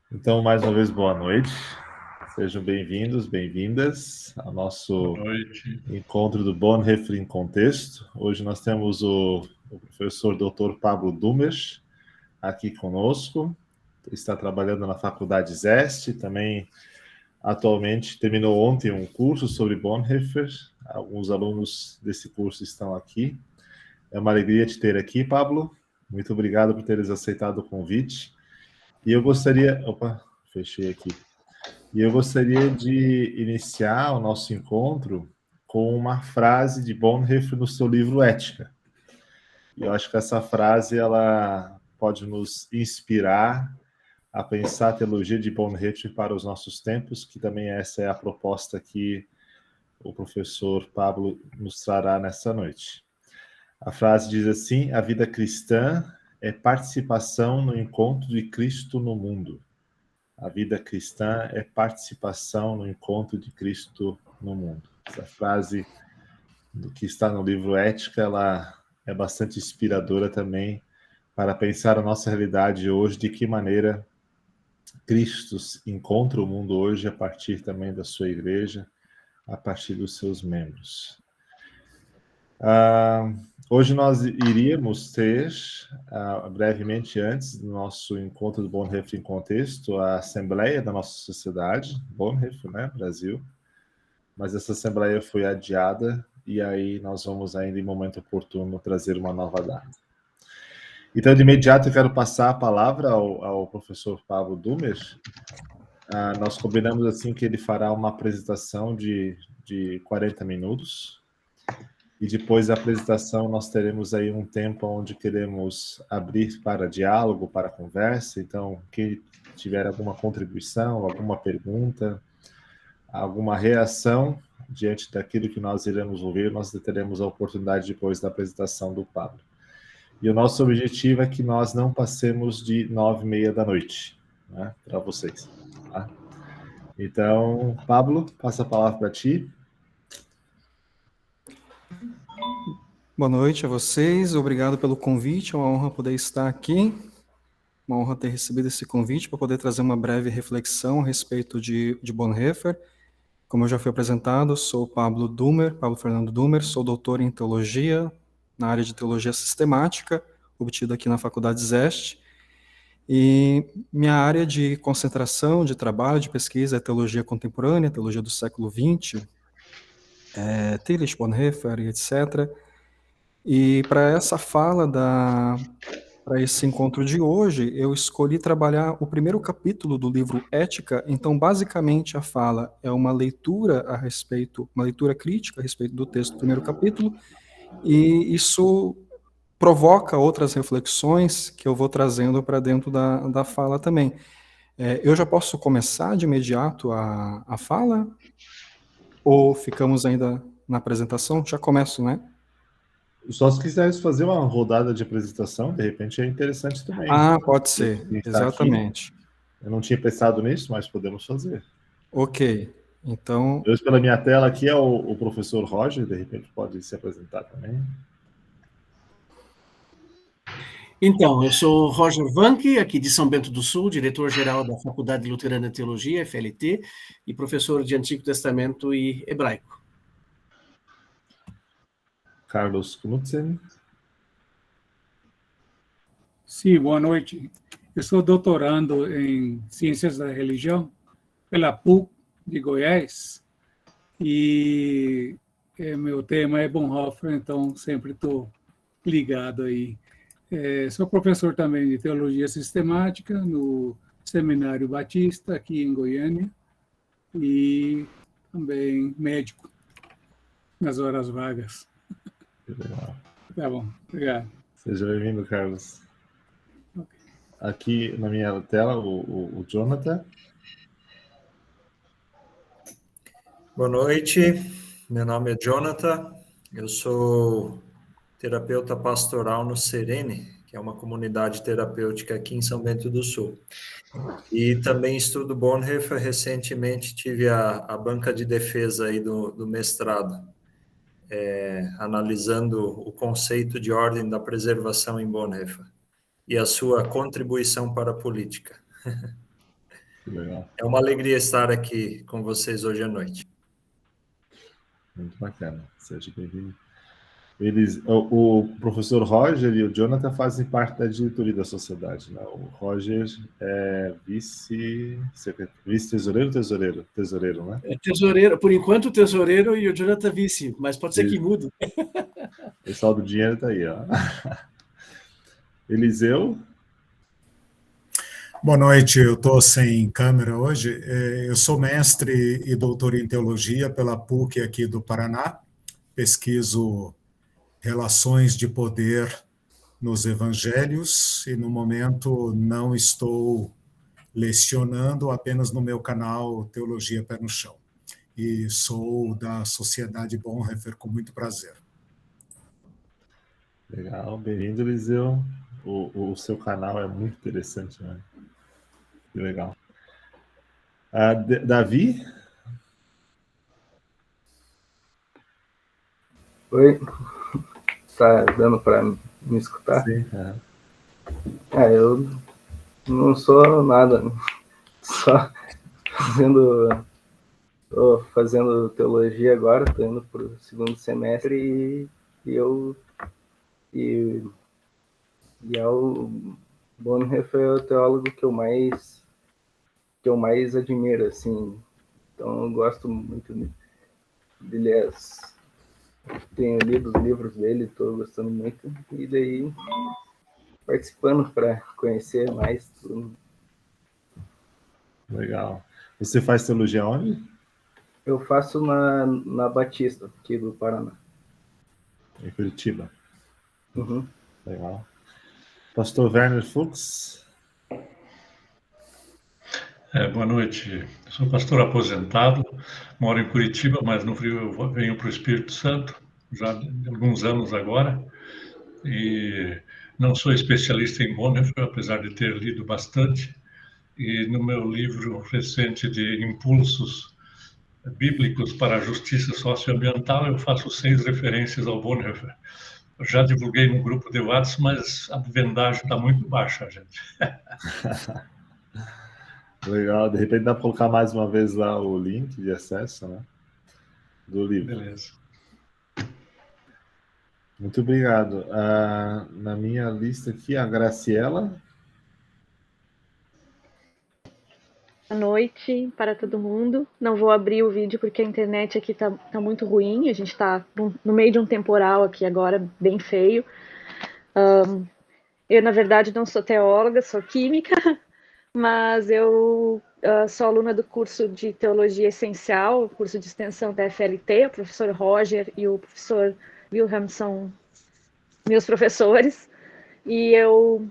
Então, mais uma vez, boa noite. Sejam bem-vindos, bem-vindas ao Boa nosso noite. encontro do Bonhoeffer em Contexto. Hoje nós temos o professor Dr. Pablo Dumes aqui conosco. Está trabalhando na Faculdade Zeste, também atualmente terminou ontem um curso sobre Bonhoeffer. Alguns alunos desse curso estão aqui. É uma alegria te ter aqui, Pablo. Muito obrigado por teres aceitado o convite. E eu gostaria... Opa, fechei aqui. E eu gostaria de iniciar o nosso encontro com uma frase de Bonhoeffer no seu livro Ética. E eu acho que essa frase ela pode nos inspirar a pensar a teologia de Bonhoeffer para os nossos tempos, que também essa é a proposta que o professor Pablo nos trará nessa noite. A frase diz assim: a vida cristã é participação no encontro de Cristo no mundo. A vida cristã é participação no encontro de Cristo no mundo. Essa frase do que está no livro Ética, ela é bastante inspiradora também para pensar a nossa realidade hoje, de que maneira Cristo encontra o mundo hoje a partir também da sua igreja, a partir dos seus membros. Hoje nós iríamos ter, brevemente antes do nosso encontro do Bonhoeffer em Contexto, a Assembleia da nossa sociedade, Bonhoeffer, né, Brasil, mas essa Assembleia foi adiada e aí nós vamos ainda em momento oportuno trazer uma nova data. Então, de imediato, eu quero passar a palavra ao professor Pablo Dumes. Nós combinamos assim que ele fará uma apresentação de 40 minutos, e depois da apresentação nós teremos aí um tempo onde queremos abrir para diálogo, para conversa. Então, quem tiver alguma contribuição, alguma pergunta, alguma reação diante daquilo que nós iremos ouvir, nós teremos a oportunidade depois da apresentação do Pablo. E o nosso objetivo é que nós não passemos de 9h30 da noite, né, para vocês. Tá? Então, Pablo, passa a palavra para ti. Boa noite a vocês, obrigado pelo convite, é uma honra poder estar aqui, uma honra ter recebido esse convite para poder trazer uma breve reflexão a respeito de Bonhoeffer. Como eu já fui apresentado, sou Pablo Fernando Dumer, sou doutor em teologia, na área de teologia sistemática, obtido aqui na Faculdade Zeste, e minha área de concentração, de trabalho, de pesquisa é teologia contemporânea, teologia do século XX, Tillich, Bonhoeffer, etc., e para essa fala para esse encontro de hoje, eu escolhi trabalhar o primeiro capítulo do livro Ética. Então, basicamente, a fala é uma leitura uma leitura crítica a respeito do texto do primeiro capítulo, e isso provoca outras reflexões que eu vou trazendo para dentro da fala também. Eu já posso começar de imediato a fala? Ou ficamos ainda na apresentação? Já começo, né? Só se quiseres fazer uma rodada de apresentação, de repente é interessante também. Ah, pode ser, Quem está aqui, exatamente. eu não tinha pensado nisso, mas podemos fazer. Ok, então, Eu, pela minha tela aqui, é o professor Roger, de repente pode se apresentar também. Então, eu sou Roger Vanck, aqui de São Bento do Sul, diretor-geral da Faculdade Luterana de Teologia, FLT, e professor de Antigo Testamento e Hebraico. Carlos Knudsen. Sim, boa noite. Eu sou doutorando em Ciências da Religião pela PUC de Goiás e meu tema é Bonhoeffer, então sempre estou ligado aí. Sou professor também de Teologia Sistemática no Seminário Batista, aqui em Goiânia, e também médico nas horas vagas. Tá bom, obrigado. Seja bem-vindo, Carlos. Okay. Aqui na minha tela, o Jonathan. Boa noite, meu nome é Jonathan, eu sou terapeuta pastoral no Serene, que é uma comunidade terapêutica aqui em São Bento do Sul. E também estudo Bonhoeffer, recentemente tive a banca de defesa aí do mestrado, analisando o conceito de ordem da preservação em Bonhoeffer e a sua contribuição para a política. Que legal. É uma alegria estar aqui com vocês hoje à noite. Muito bacana. Seja bem-vindo. O professor Roger e o Jonathan fazem parte da diretoria da sociedade, né? O Roger é tesoureiro, né? É tesoureiro, por enquanto, tesoureiro e o Jonathan vice, mas pode ser que mude. O pessoal do dinheiro está aí, ó. Eliseu? Boa noite, eu estou sem câmera hoje. Eu sou mestre e doutor em teologia pela PUC aqui do Paraná. Pesquiso relações de poder nos evangelhos e, no momento, não estou lecionando, apenas no meu canal Teologia Pé no Chão. E sou da Sociedade Bonhoeffer com muito prazer. Legal, bem-vindo, Eliseu. O seu canal é muito interessante, né? Que legal. Davi? Oi, tá dando para me escutar? Sim. Eu não sou nada, só tô fazendo teologia agora, tô indo para o segundo semestre e o Bonhoeffer é o teólogo que eu mais admiro, assim. Então eu gosto muito dele, tenho lido os livros dele, estou gostando muito, e daí participando para conhecer mais tudo. Legal. Você faz teologia onde? Eu faço na Batista, aqui do Paraná. Em Curitiba. Uhum. Legal. Pastor Werner Fuchs? Boa noite. Eu sou pastor aposentado, moro em Curitiba, mas no Rio eu venho para o Espírito Santo, já há alguns anos agora, e não sou especialista em Bonhoeffer, apesar de ter lido bastante, e no meu livro recente de Impulsos Bíblicos para a Justiça Socioambiental, eu faço 6 referências ao Bonhoeffer. Eu já divulguei no grupo de WhatsApp, mas a vendagem está muito baixa, gente. Legal, de repente dá para colocar mais uma vez lá o link de acesso, né? Do livro. Beleza. Muito obrigado. Na minha lista aqui, a Graciela. Boa noite para todo mundo. Não vou abrir o vídeo porque a internet aqui tá muito ruim. A gente está no meio de um temporal aqui agora, bem feio. Eu, na verdade, não sou teóloga, sou química, mas eu sou aluna do curso de Teologia Essencial, curso de extensão da FLT. O professor Roger e o professor Wilhelm são meus professores. E eu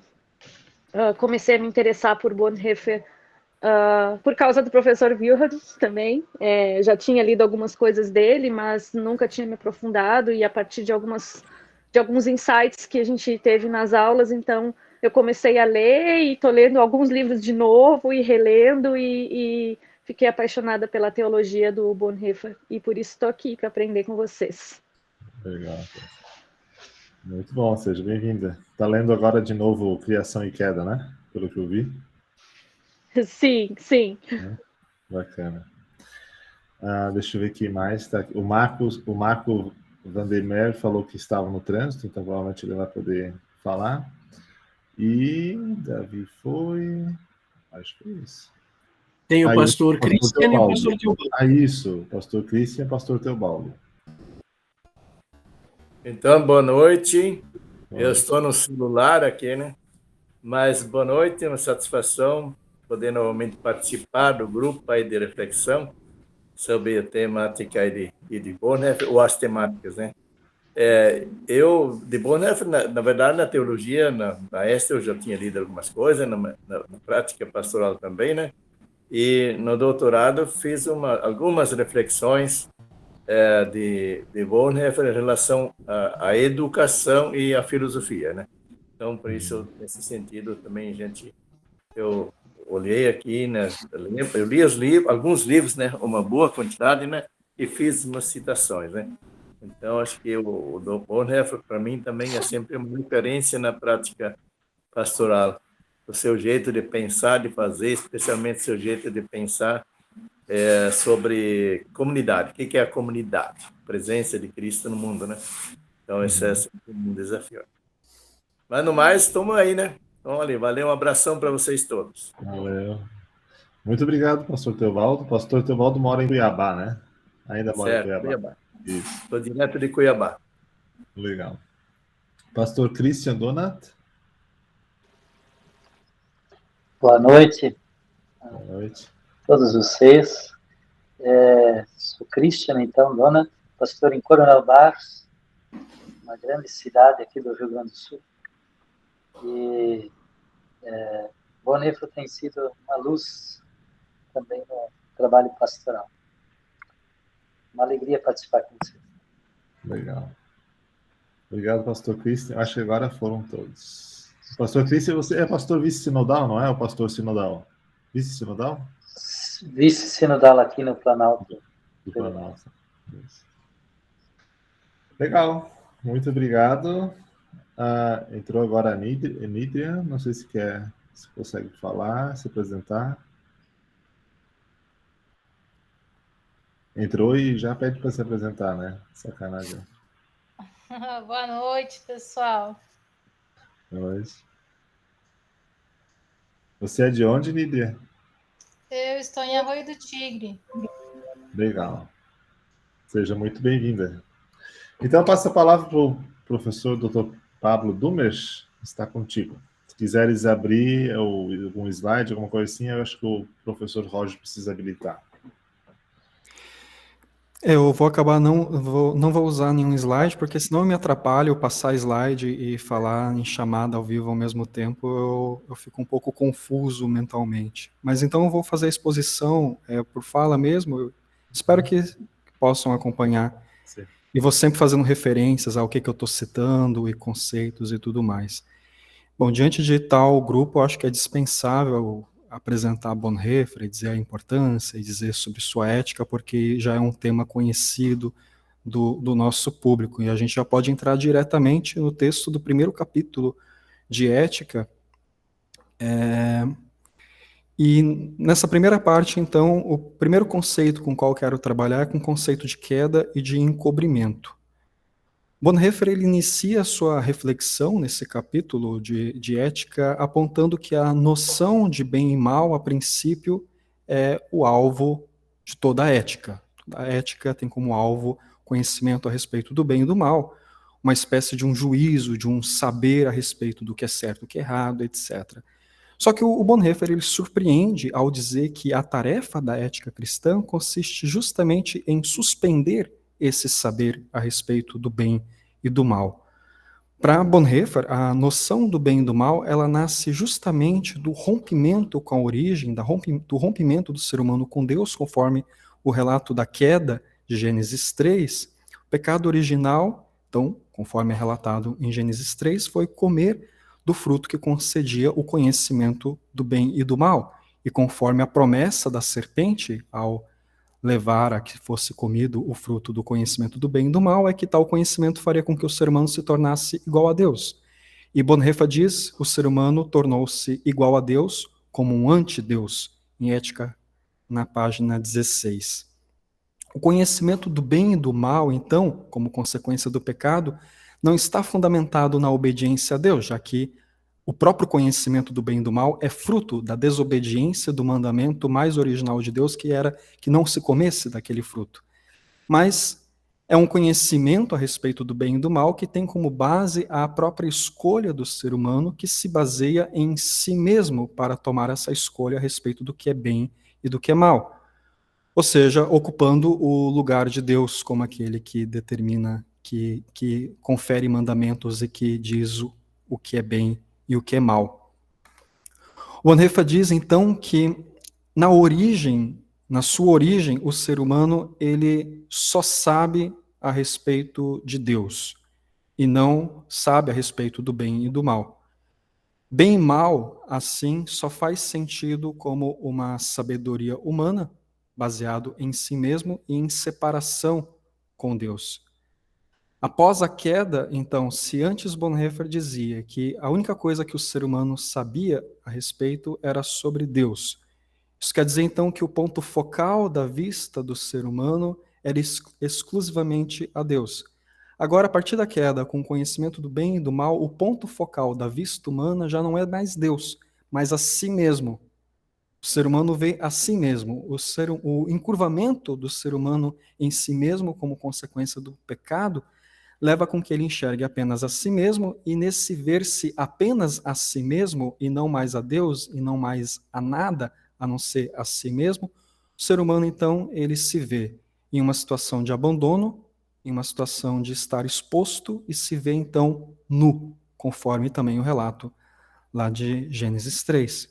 comecei a me interessar por Bonhoeffer por causa do professor Wilhelm também. Já tinha lido algumas coisas dele, mas nunca tinha me aprofundado, e a partir de alguns insights que a gente teve nas aulas, então eu comecei a ler e estou lendo alguns livros de novo e relendo, e fiquei apaixonada pela teologia do Bonhoeffer, e por isso estou aqui para aprender com vocês. Legal. Muito bom, seja bem-vinda. Está lendo agora de novo Criação e Queda, né? Pelo que eu vi. Sim, sim. Bacana. Deixa eu ver aqui mais. Tá, o Marco Vandermeer falou que estava no trânsito, então provavelmente ele vai poder falar. E Davi foi... Acho que é isso. Tem o pastor Cristian e o pastor Teobaldo. Isso. Pastor Cristian e pastor Teobaldo. Então, boa noite. Eu estou no celular aqui, né? Mas boa noite, é uma satisfação poder novamente participar do grupo aí de reflexão sobre a temática aí de Bonhoeffer, ou as temáticas, né? Eu, de Bonhoeffer, na verdade, na teologia, na EST, eu já tinha lido algumas coisas, na prática pastoral também, né? E no doutorado fiz algumas reflexões de Bonhoeffer em relação à educação e à filosofia, né? Então, por isso, nesse sentido, também, eu olhei aqui, né? Eu li alguns livros, né? Uma boa quantidade, né? E fiz umas citações, né? Então, acho que o Bonhoeffer, para mim, também é sempre uma referência na prática pastoral. o seu jeito de pensar, de fazer, especialmente o seu jeito de pensar sobre comunidade. O que é a comunidade? Presença de Cristo no mundo, né? Então, esse é sempre um desafio. Mas, no mais, estamos aí, né? Então, olha, valeu, um abração para vocês todos. Valeu. Muito obrigado, pastor Teobaldo. Pastor Teobaldo mora em Cuiabá, né? Ainda mora em Cuiabá. Isso. Estou direto de Cuiabá. Legal. Pastor Christian Donat. Boa noite. Boa noite. Todos vocês. Sou Christian, então, Donat, pastor em Coronel Barros, uma grande cidade aqui do Rio Grande do Sul. E Bonhoeffer tem sido uma luz também no trabalho pastoral. Uma alegria participar com vocês. Legal. Obrigado, pastor Christian. Acho que agora foram todos. Pastor Christian, você é pastor vice-sinodal, não é? O pastor sinodal? Vice-sinodal? Vice-sinodal aqui no Planalto. Do Planalto. Legal. Muito obrigado. Entrou agora a Nídria. Não sei se consegue falar, se apresentar. Entrou e já pede para se apresentar, né? Sacanagem. Boa noite, pessoal. Boa noite. Você é de onde, Nídria? Eu estou em Arroio do Tigre. Legal. Seja muito bem-vinda. Então, eu passo a palavra para o professor Dr. Pablo Dumes, está contigo. Se quiseres abrir algum slide, alguma coisa assim, eu acho que o professor Roger precisa habilitar. Eu vou acabar, não vou usar nenhum slide, porque senão eu me atrapalho, eu passar slide e falar em chamada ao vivo ao mesmo tempo, eu fico um pouco confuso mentalmente. Mas então eu vou fazer a exposição por fala mesmo, eu espero que possam acompanhar. Sim. E vou sempre fazendo referências ao que eu estou citando e conceitos e tudo mais. Bom, diante de tal grupo, eu acho que é dispensável apresentar Bonhoeffer e dizer a importância e dizer sobre sua ética, porque já é um tema conhecido do nosso público, e a gente já pode entrar diretamente no texto do primeiro capítulo de Ética. E nessa primeira parte, então, o primeiro conceito com o qual eu quero trabalhar é com o conceito de queda e de encobrimento. Bonhoeffer ele inicia a sua reflexão nesse capítulo de ética apontando que a noção de bem e mal, a princípio, é o alvo de toda a ética. Toda a ética tem como alvo conhecimento a respeito do bem e do mal, uma espécie de um juízo, de um saber a respeito do que é certo, do que é errado, etc. Só que o Bonhoeffer ele surpreende ao dizer que a tarefa da ética cristã consiste justamente em suspender esse saber a respeito do bem e do mal. Para Bonhoeffer, a noção do bem e do mal, ela nasce justamente do rompimento com a origem, do rompimento do ser humano com Deus, conforme o relato da queda de Gênesis 3. O pecado original, então, conforme é relatado em Gênesis 3, foi comer do fruto que concedia o conhecimento do bem e do mal. E conforme a promessa da serpente, ao levar a que fosse comido o fruto do conhecimento do bem e do mal, é que tal conhecimento faria com que o ser humano se tornasse igual a Deus. E Bonhoeffer diz que o ser humano tornou-se igual a Deus como um antideus, em Ética, na página 16. O conhecimento do bem e do mal, então, como consequência do pecado, não está fundamentado na obediência a Deus, já que o próprio conhecimento do bem e do mal é fruto da desobediência do mandamento mais original de Deus, que era que não se comesse daquele fruto. Mas é um conhecimento a respeito do bem e do mal que tem como base a própria escolha do ser humano, que se baseia em si mesmo para tomar essa escolha a respeito do que é bem e do que é mal. Ou seja, ocupando o lugar de Deus como aquele que determina, que confere mandamentos e que diz o que é bem e o que é mal. O Bonhoeffer diz, então, que na sua origem, o ser humano ele só sabe a respeito de Deus e não sabe a respeito do bem e do mal. Bem e mal, assim, só faz sentido como uma sabedoria humana, baseado em si mesmo e em separação com Deus. Após a queda, então, se antes Bonhoeffer dizia que a única coisa que o ser humano sabia a respeito era sobre Deus, isso quer dizer, então, que o ponto focal da vista do ser humano era exclusivamente a Deus. Agora, a partir da queda, com o conhecimento do bem e do mal, o ponto focal da vista humana já não é mais Deus, mas a si mesmo. O ser humano vê a si mesmo. O encurvamento do ser humano em si mesmo, como consequência do pecado, leva com que ele enxergue apenas a si mesmo, e nesse ver-se apenas a si mesmo, e não mais a Deus, e não mais a nada, a não ser a si mesmo, o ser humano, então, ele se vê em uma situação de abandono, em uma situação de estar exposto, e se vê, então, nu, conforme também o relato lá de Gênesis 3.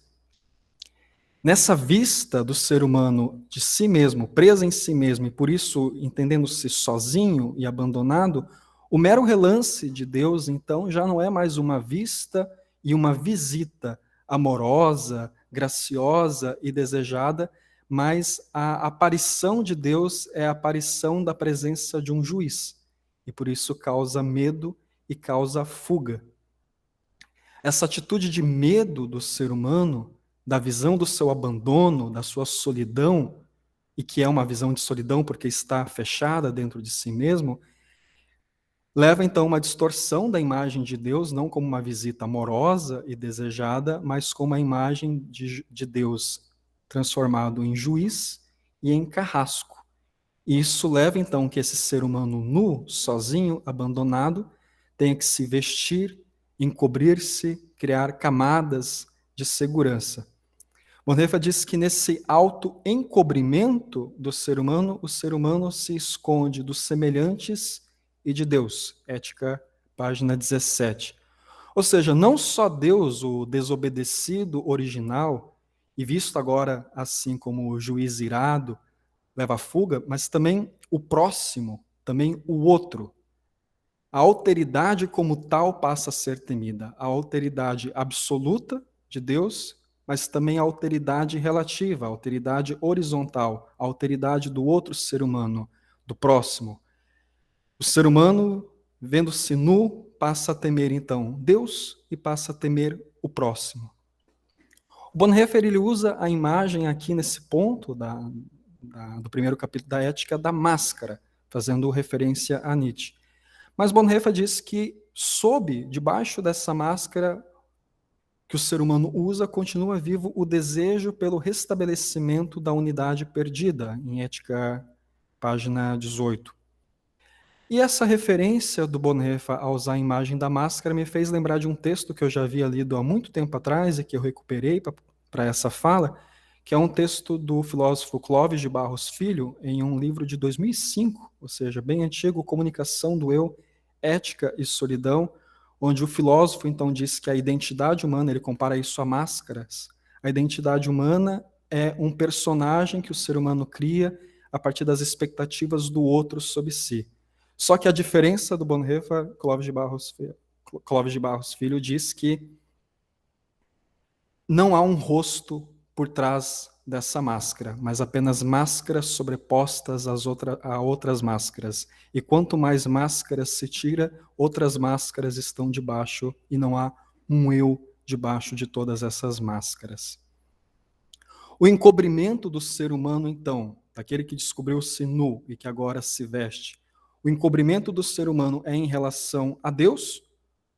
Nessa vista do ser humano de si mesmo, preso em si mesmo, e por isso entendendo-se sozinho e abandonado, o mero relance de Deus, então, já não é mais uma vista e uma visita amorosa, graciosa e desejada, mas a aparição de Deus é a aparição da presença de um juiz, e por isso causa medo e causa fuga. Essa atitude de medo do ser humano, da visão do seu abandono, da sua solidão, e que é uma visão de solidão porque está fechada dentro de si mesmo, leva então uma distorção da imagem de Deus, não como uma visita amorosa e desejada, mas como a imagem de Deus transformado em juiz e em carrasco. E isso leva então que esse ser humano nu, sozinho, abandonado, tenha que se vestir, encobrir-se, criar camadas de segurança. Bonhoeffer diz que nesse auto-encobrimento do ser humano, o ser humano se esconde dos semelhantes e de Deus. Ética, página 17. Ou seja, não só Deus, o desobedecido original, e visto agora assim como o juiz irado, leva à fuga, mas também o próximo, também o outro. A alteridade como tal passa a ser temida. A alteridade absoluta de Deus, mas também a alteridade relativa, a alteridade horizontal, a alteridade do outro ser humano, do próximo. O ser humano, vendo-se nu, passa a temer, então, Deus e passa a temer o próximo. O Bonhoeffer ele usa a imagem aqui nesse ponto do primeiro capítulo da Ética da máscara, fazendo referência a Nietzsche. Mas Bonhoeffer diz que, debaixo dessa máscara que o ser humano usa, continua vivo o desejo pelo restabelecimento da unidade perdida, em Ética, página 18. E essa referência do Bonhoeffer a usar a imagem da máscara me fez lembrar de um texto que eu já havia lido há muito tempo atrás e que eu recuperei para essa fala, que é um texto do filósofo Clóvis de Barros Filho, em um livro de 2005, ou seja, bem antigo, Comunicação do Eu, Ética e Solidão, onde o filósofo então diz que a identidade humana, ele compara isso a máscaras, a identidade humana é um personagem que o ser humano cria a partir das expectativas do outro sobre si. Só que a diferença do Bonhoeffer, Clóvis de Barros Filho, diz que não há um rosto por trás dessa máscara, mas apenas máscaras sobrepostas a outras máscaras. E quanto mais máscaras se tira, outras máscaras estão debaixo, e não há um eu debaixo de todas essas máscaras. O encobrimento do ser humano, então, daquele que descobriu-se nu e que agora se veste, o encobrimento do ser humano é em relação a Deus,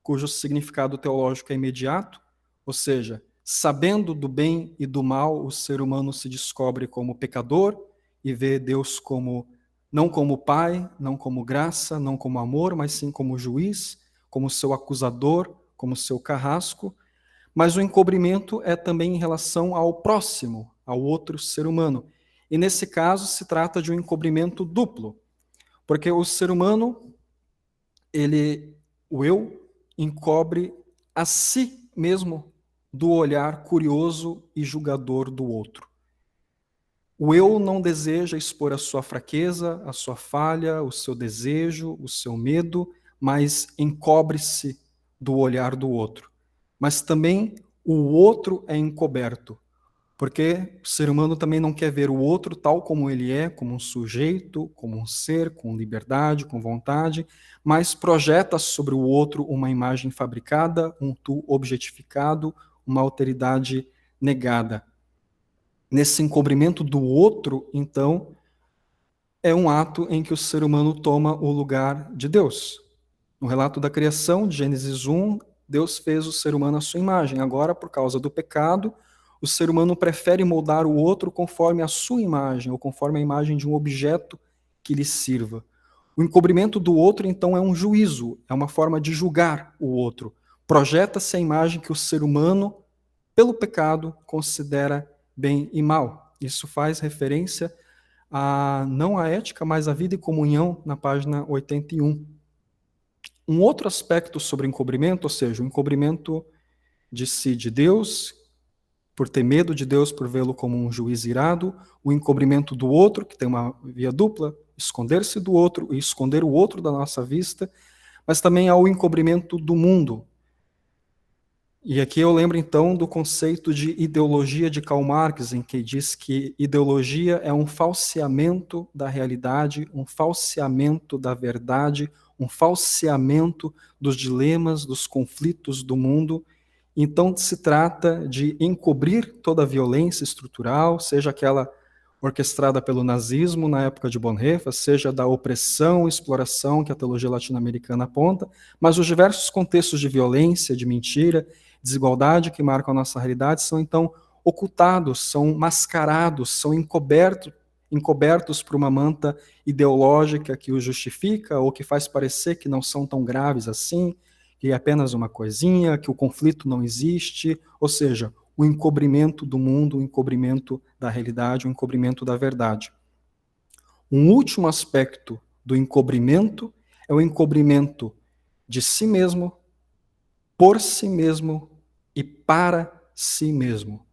cujo significado teológico é imediato, ou seja, sabendo do bem e do mal, o ser humano se descobre como pecador e vê Deus não como pai, não como graça, não como amor, mas sim como juiz, como seu acusador, como seu carrasco. Mas o encobrimento é também em relação ao próximo, ao outro ser humano. E nesse caso se trata de um encobrimento duplo, porque o ser humano, o eu, encobre a si mesmo do olhar curioso e julgador do outro. O eu não deseja expor a sua fraqueza, a sua falha, o seu desejo, o seu medo, mas encobre-se do olhar do outro. Mas também o outro é encoberto. Porque o ser humano também não quer ver o outro tal como ele é, como um sujeito, como um ser, com liberdade, com vontade, mas projeta sobre o outro uma imagem fabricada, um tu objetificado, uma alteridade negada. Nesse encobrimento do outro, então, é um ato em que o ser humano toma o lugar de Deus. No relato da criação, de Gênesis 1, Deus fez o ser humano à sua imagem. Agora, por causa do pecado, o ser humano prefere moldar o outro conforme a sua imagem, ou conforme a imagem de um objeto que lhe sirva. O encobrimento do outro, então, é um juízo, é uma forma de julgar o outro. Projeta-se a imagem que o ser humano, pelo pecado, considera bem e mal. Isso faz referência não à ética, mas à vida e comunhão, na página 81. Um outro aspecto sobre encobrimento, ou seja, o encobrimento de si de Deus, por ter medo de Deus, por vê-lo como um juiz irado, o encobrimento do outro, que tem uma via dupla, esconder-se do outro e esconder o outro da nossa vista, mas também há o encobrimento do mundo. E aqui eu lembro então do conceito de ideologia de Karl Marx, em que diz que ideologia é um falseamento da realidade, um falseamento da verdade, um falseamento dos dilemas, dos conflitos do mundo. Então se trata de encobrir toda a violência estrutural, seja aquela orquestrada pelo nazismo na época de Bonhoeffer, seja da opressão e exploração que a teologia latino-americana aponta, mas os diversos contextos de violência, de mentira, desigualdade que marcam a nossa realidade são então ocultados, são mascarados, são encobertos por uma manta ideológica que os justifica ou que faz parecer que não são tão graves assim, que é apenas uma coisinha, que o conflito não existe, ou seja, o encobrimento do mundo, o encobrimento da realidade, o encobrimento da verdade. Um último aspecto do encobrimento é o encobrimento de si mesmo, por si mesmo e para si mesmo.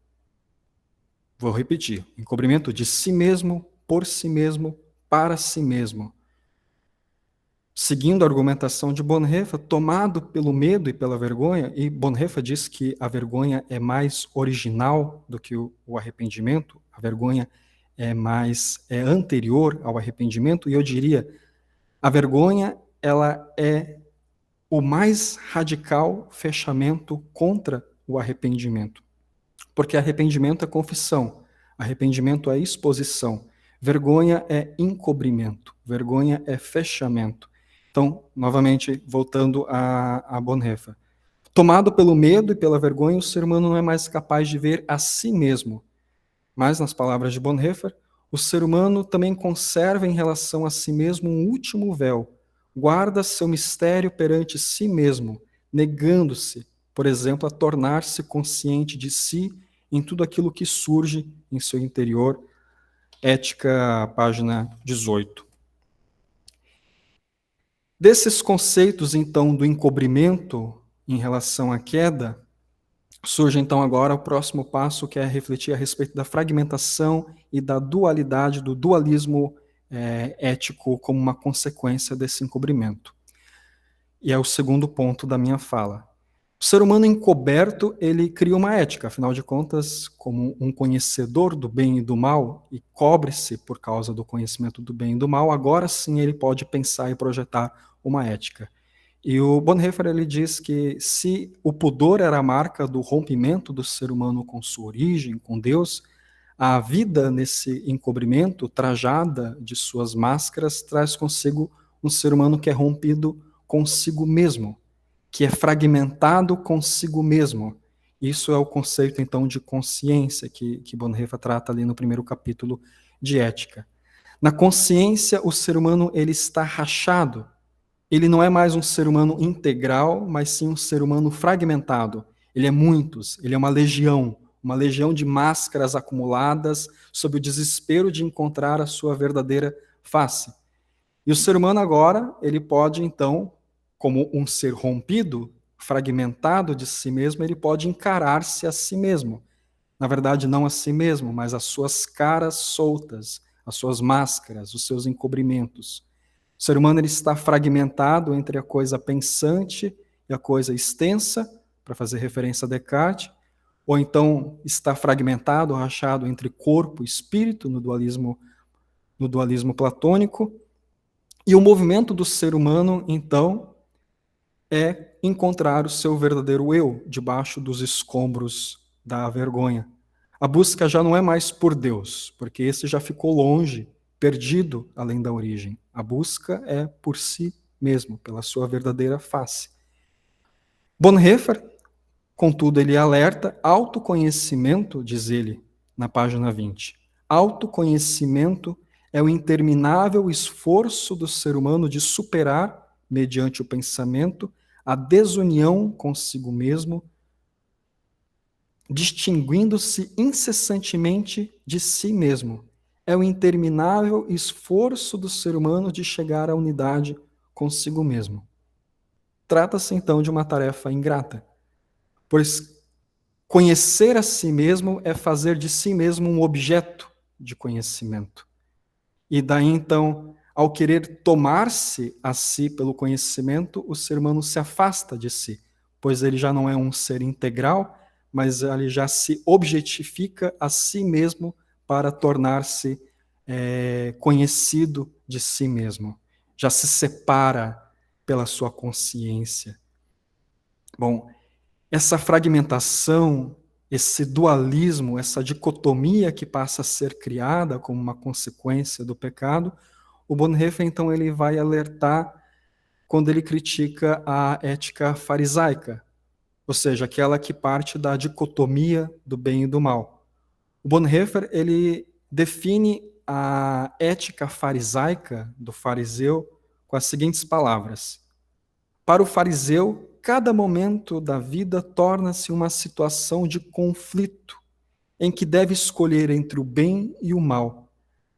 Vou repetir. Encobrimento de si mesmo, por si mesmo, para si mesmo. Seguindo a argumentação de Bonhoeffer, tomado pelo medo e pela vergonha, e Bonhoeffer diz que a vergonha é mais original do que o arrependimento, a vergonha é anterior ao arrependimento, e eu diria, a vergonha ela é o mais radical fechamento contra o arrependimento. Porque arrependimento é confissão, arrependimento é exposição, vergonha é encobrimento, vergonha é fechamento. Então, novamente, voltando a Bonhoeffer. Tomado pelo medo e pela vergonha, o ser humano não é mais capaz de ver a si mesmo. Mas, nas palavras de Bonhoeffer, o ser humano também conserva em relação a si mesmo um último véu, guarda seu mistério perante si mesmo, negando-se, por exemplo, a tornar-se consciente de si em tudo aquilo que surge em seu interior. Ética, página 18. Desses conceitos, então, do encobrimento em relação à queda, surge, então, agora o próximo passo, que é refletir a respeito da fragmentação e da dualidade, do dualismo ético como uma consequência desse encobrimento. E é o segundo ponto da minha fala. O ser humano encoberto, ele cria uma ética, afinal de contas, como um conhecedor do bem e do mal, e cobre-se por causa do conhecimento do bem e do mal, agora sim ele pode pensar e projetar uma ética. E o Bonhoeffer, ele diz que se o pudor era a marca do rompimento do ser humano com sua origem, com Deus, a vida nesse encobrimento, trajada de suas máscaras, traz consigo um ser humano que é rompido consigo mesmo, que é fragmentado consigo mesmo. Isso é o conceito, então, de consciência que Bonhoeffer trata ali no primeiro capítulo de Ética. Na consciência, o ser humano ele está rachado. Ele não é mais um ser humano integral, mas sim um ser humano fragmentado. Ele é muitos, ele é uma legião de máscaras acumuladas sob o desespero de encontrar a sua verdadeira face. E o ser humano agora, ele pode então, como um ser rompido, fragmentado de si mesmo, ele pode encarar-se a si mesmo. Na verdade, não a si mesmo, mas as suas caras soltas, as suas máscaras, os seus encobrimentos. O ser humano ele está fragmentado entre a coisa pensante e a coisa extensa, para fazer referência a Descartes. ou então está fragmentado, rachado entre corpo e espírito no dualismo platônico. E o movimento do ser humano, então, é encontrar o seu verdadeiro eu debaixo dos escombros da vergonha. A busca já não é mais por Deus, porque esse já ficou longe, perdido além da origem. A busca é por si mesmo, pela sua verdadeira face. Bonhoeffer, contudo, ele alerta: autoconhecimento, diz ele na página 20, autoconhecimento é o interminável esforço do ser humano de superar, mediante o pensamento, a desunião consigo mesmo, distinguindo-se incessantemente de si mesmo. É o interminável esforço do ser humano de chegar à unidade consigo mesmo. Trata-se, então, de uma tarefa ingrata, pois conhecer a si mesmo é fazer de si mesmo um objeto de conhecimento. E daí, então, ao querer tomar-se a si pelo conhecimento, o ser humano se afasta de si, pois ele já não é um ser integral, mas ele já se objetifica a si mesmo para tornar-se conhecido de si mesmo. Já se separa pela sua consciência. Bom, essa fragmentação, esse dualismo, essa dicotomia que passa a ser criada como uma consequência do pecado, o Bonhoeffer, então, ele vai alertar quando ele critica a ética farisaica, ou seja, aquela que parte da dicotomia do bem e do mal. O Bonhoeffer, ele define a ética farisaica do fariseu com as seguintes palavras: para o fariseu, cada momento da vida torna-se uma situação de conflito, em que deve escolher entre o bem e o mal.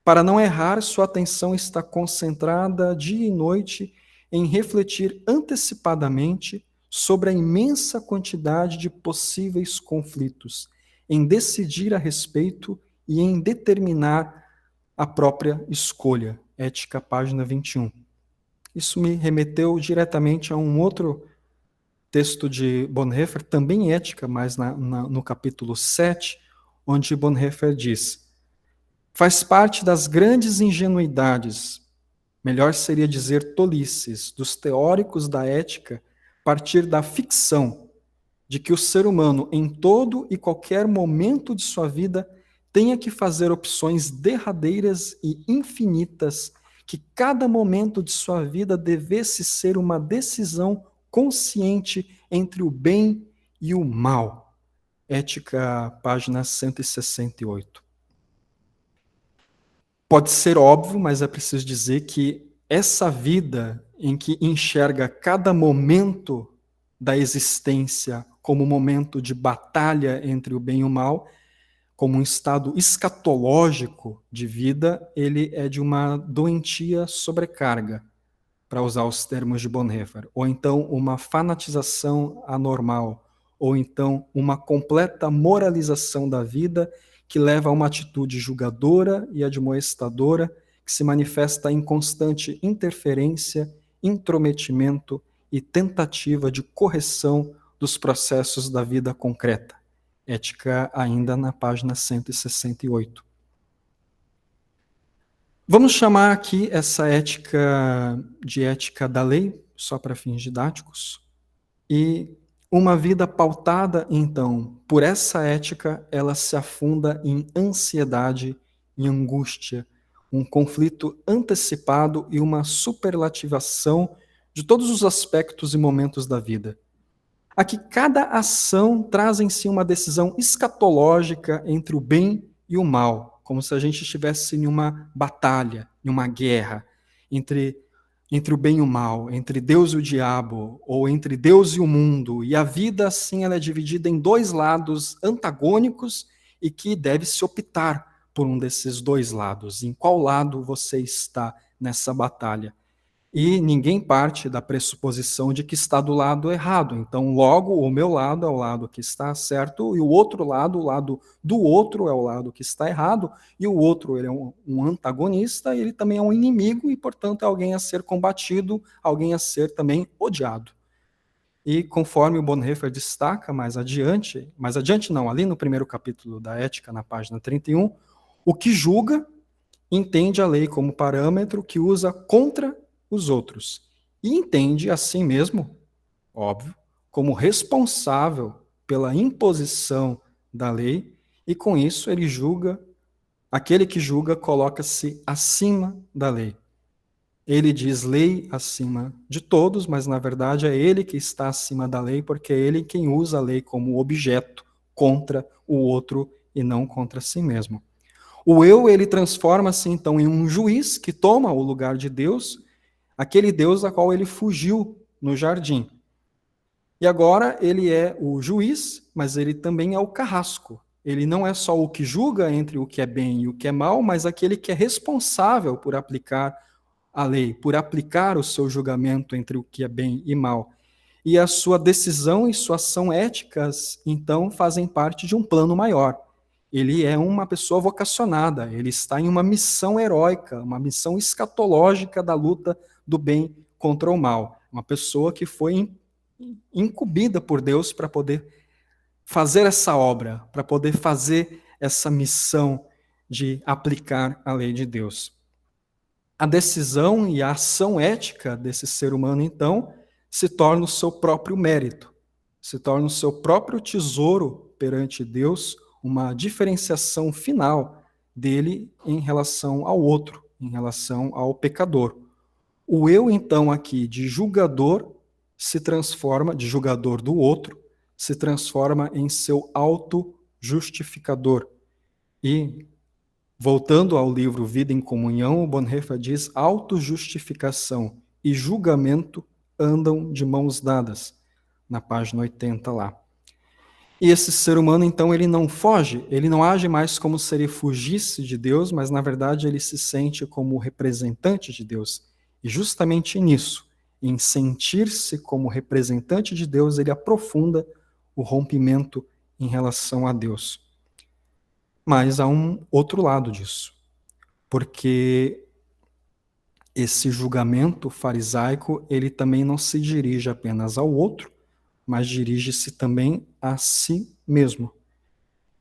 Para não errar, sua atenção está concentrada dia e noite em refletir antecipadamente sobre a imensa quantidade de possíveis conflitos, em decidir a respeito e em determinar a própria escolha. Ética, página 21. Isso me remeteu diretamente a um outro texto de Bonhoeffer, também ética, mas no capítulo 7, onde Bonhoeffer diz: faz parte das grandes ingenuidades, melhor seria dizer tolices, dos teóricos da ética, partir da ficção de que o ser humano, em todo e qualquer momento de sua vida, tenha que fazer opções derradeiras e infinitas, que cada momento de sua vida devesse ser uma decisão consciente entre o bem e o mal. Ética, página 168. Pode ser óbvio, mas é preciso dizer que essa vida em que enxerga cada momento da existência como um momento de batalha entre o bem e o mal, como um estado escatológico de vida, ele é de uma doentia sobrecarga, para usar os termos de Bonhoeffer, ou então uma fanatização anormal, ou então uma completa moralização da vida que leva a uma atitude julgadora e admoestadora que se manifesta em constante interferência, intrometimento e tentativa de correção dos processos da vida concreta. Ética, ainda na página 168. Vamos chamar aqui essa ética de ética da lei, só para fins didáticos, e uma vida pautada, então, por essa ética, ela se afunda em ansiedade e angústia, um conflito antecipado e uma superlativação de todos os aspectos e momentos da vida. Aqui cada ação traz em si uma decisão escatológica entre o bem e o mal, como se a gente estivesse em uma batalha, em uma guerra, entre o bem e o mal, entre Deus e o diabo, ou entre Deus e o mundo. E a vida, assim, ela é dividida em dois lados antagônicos e que deve-se optar por um desses dois lados. Em qual lado você está nessa batalha? E ninguém parte da pressuposição de que está do lado errado. Então, logo, o meu lado é o lado que está certo, e o outro lado, o lado do outro, é o lado que está errado, e o outro ele é um antagonista, e ele também é um inimigo, e, portanto, é alguém a ser combatido, alguém a ser também odiado. E conforme o Bonhoeffer destaca mais adiante não, ali no primeiro capítulo da Ética, na página 31, o que julga entende a lei como parâmetro que usa contra os outros. E entende, assim mesmo, óbvio, como responsável pela imposição da lei, e com isso ele julga, aquele que julga coloca-se acima da lei. Ele diz lei acima de todos, mas na verdade é ele que está acima da lei, porque é ele quem usa a lei como objeto contra o outro e não contra si mesmo. O eu, ele transforma-se então em um juiz que toma o lugar de Deus, aquele Deus a qual ele fugiu no jardim. E agora ele é o juiz, mas ele também é o carrasco. Ele não é só o que julga entre o que é bem e o que é mal, mas aquele que é responsável por aplicar a lei, por aplicar o seu julgamento entre o que é bem e mal. E a sua decisão e sua ação éticas, então, fazem parte de um plano maior. Ele é uma pessoa vocacionada, ele está em uma missão heróica, uma missão escatológica da luta do bem contra o mal. Uma pessoa que foi incumbida por Deus para poder fazer essa obra, para poder fazer essa missão de aplicar a lei de Deus. A decisão e a ação ética desse ser humano, então, se torna o seu próprio mérito, se torna o seu próprio tesouro perante Deus, uma diferenciação final dele em relação ao outro, em relação ao pecador. O eu, então, aqui, de julgador, se transforma, de julgador do outro, se transforma em seu auto-justificador. E, voltando ao livro Vida em Comunhão, o Bonhoeffer diz: autojustificação e julgamento andam de mãos dadas, na página 80 lá. E esse ser humano, então, ele não foge, ele não age mais como se ele fugisse de Deus, mas, na verdade, ele se sente como representante de Deus. E justamente nisso, em sentir-se como representante de Deus, ele aprofunda o rompimento em relação a Deus. Mas há um outro lado disso, porque esse julgamento farisaico, ele também não se dirige apenas ao outro, mas dirige-se também a si mesmo.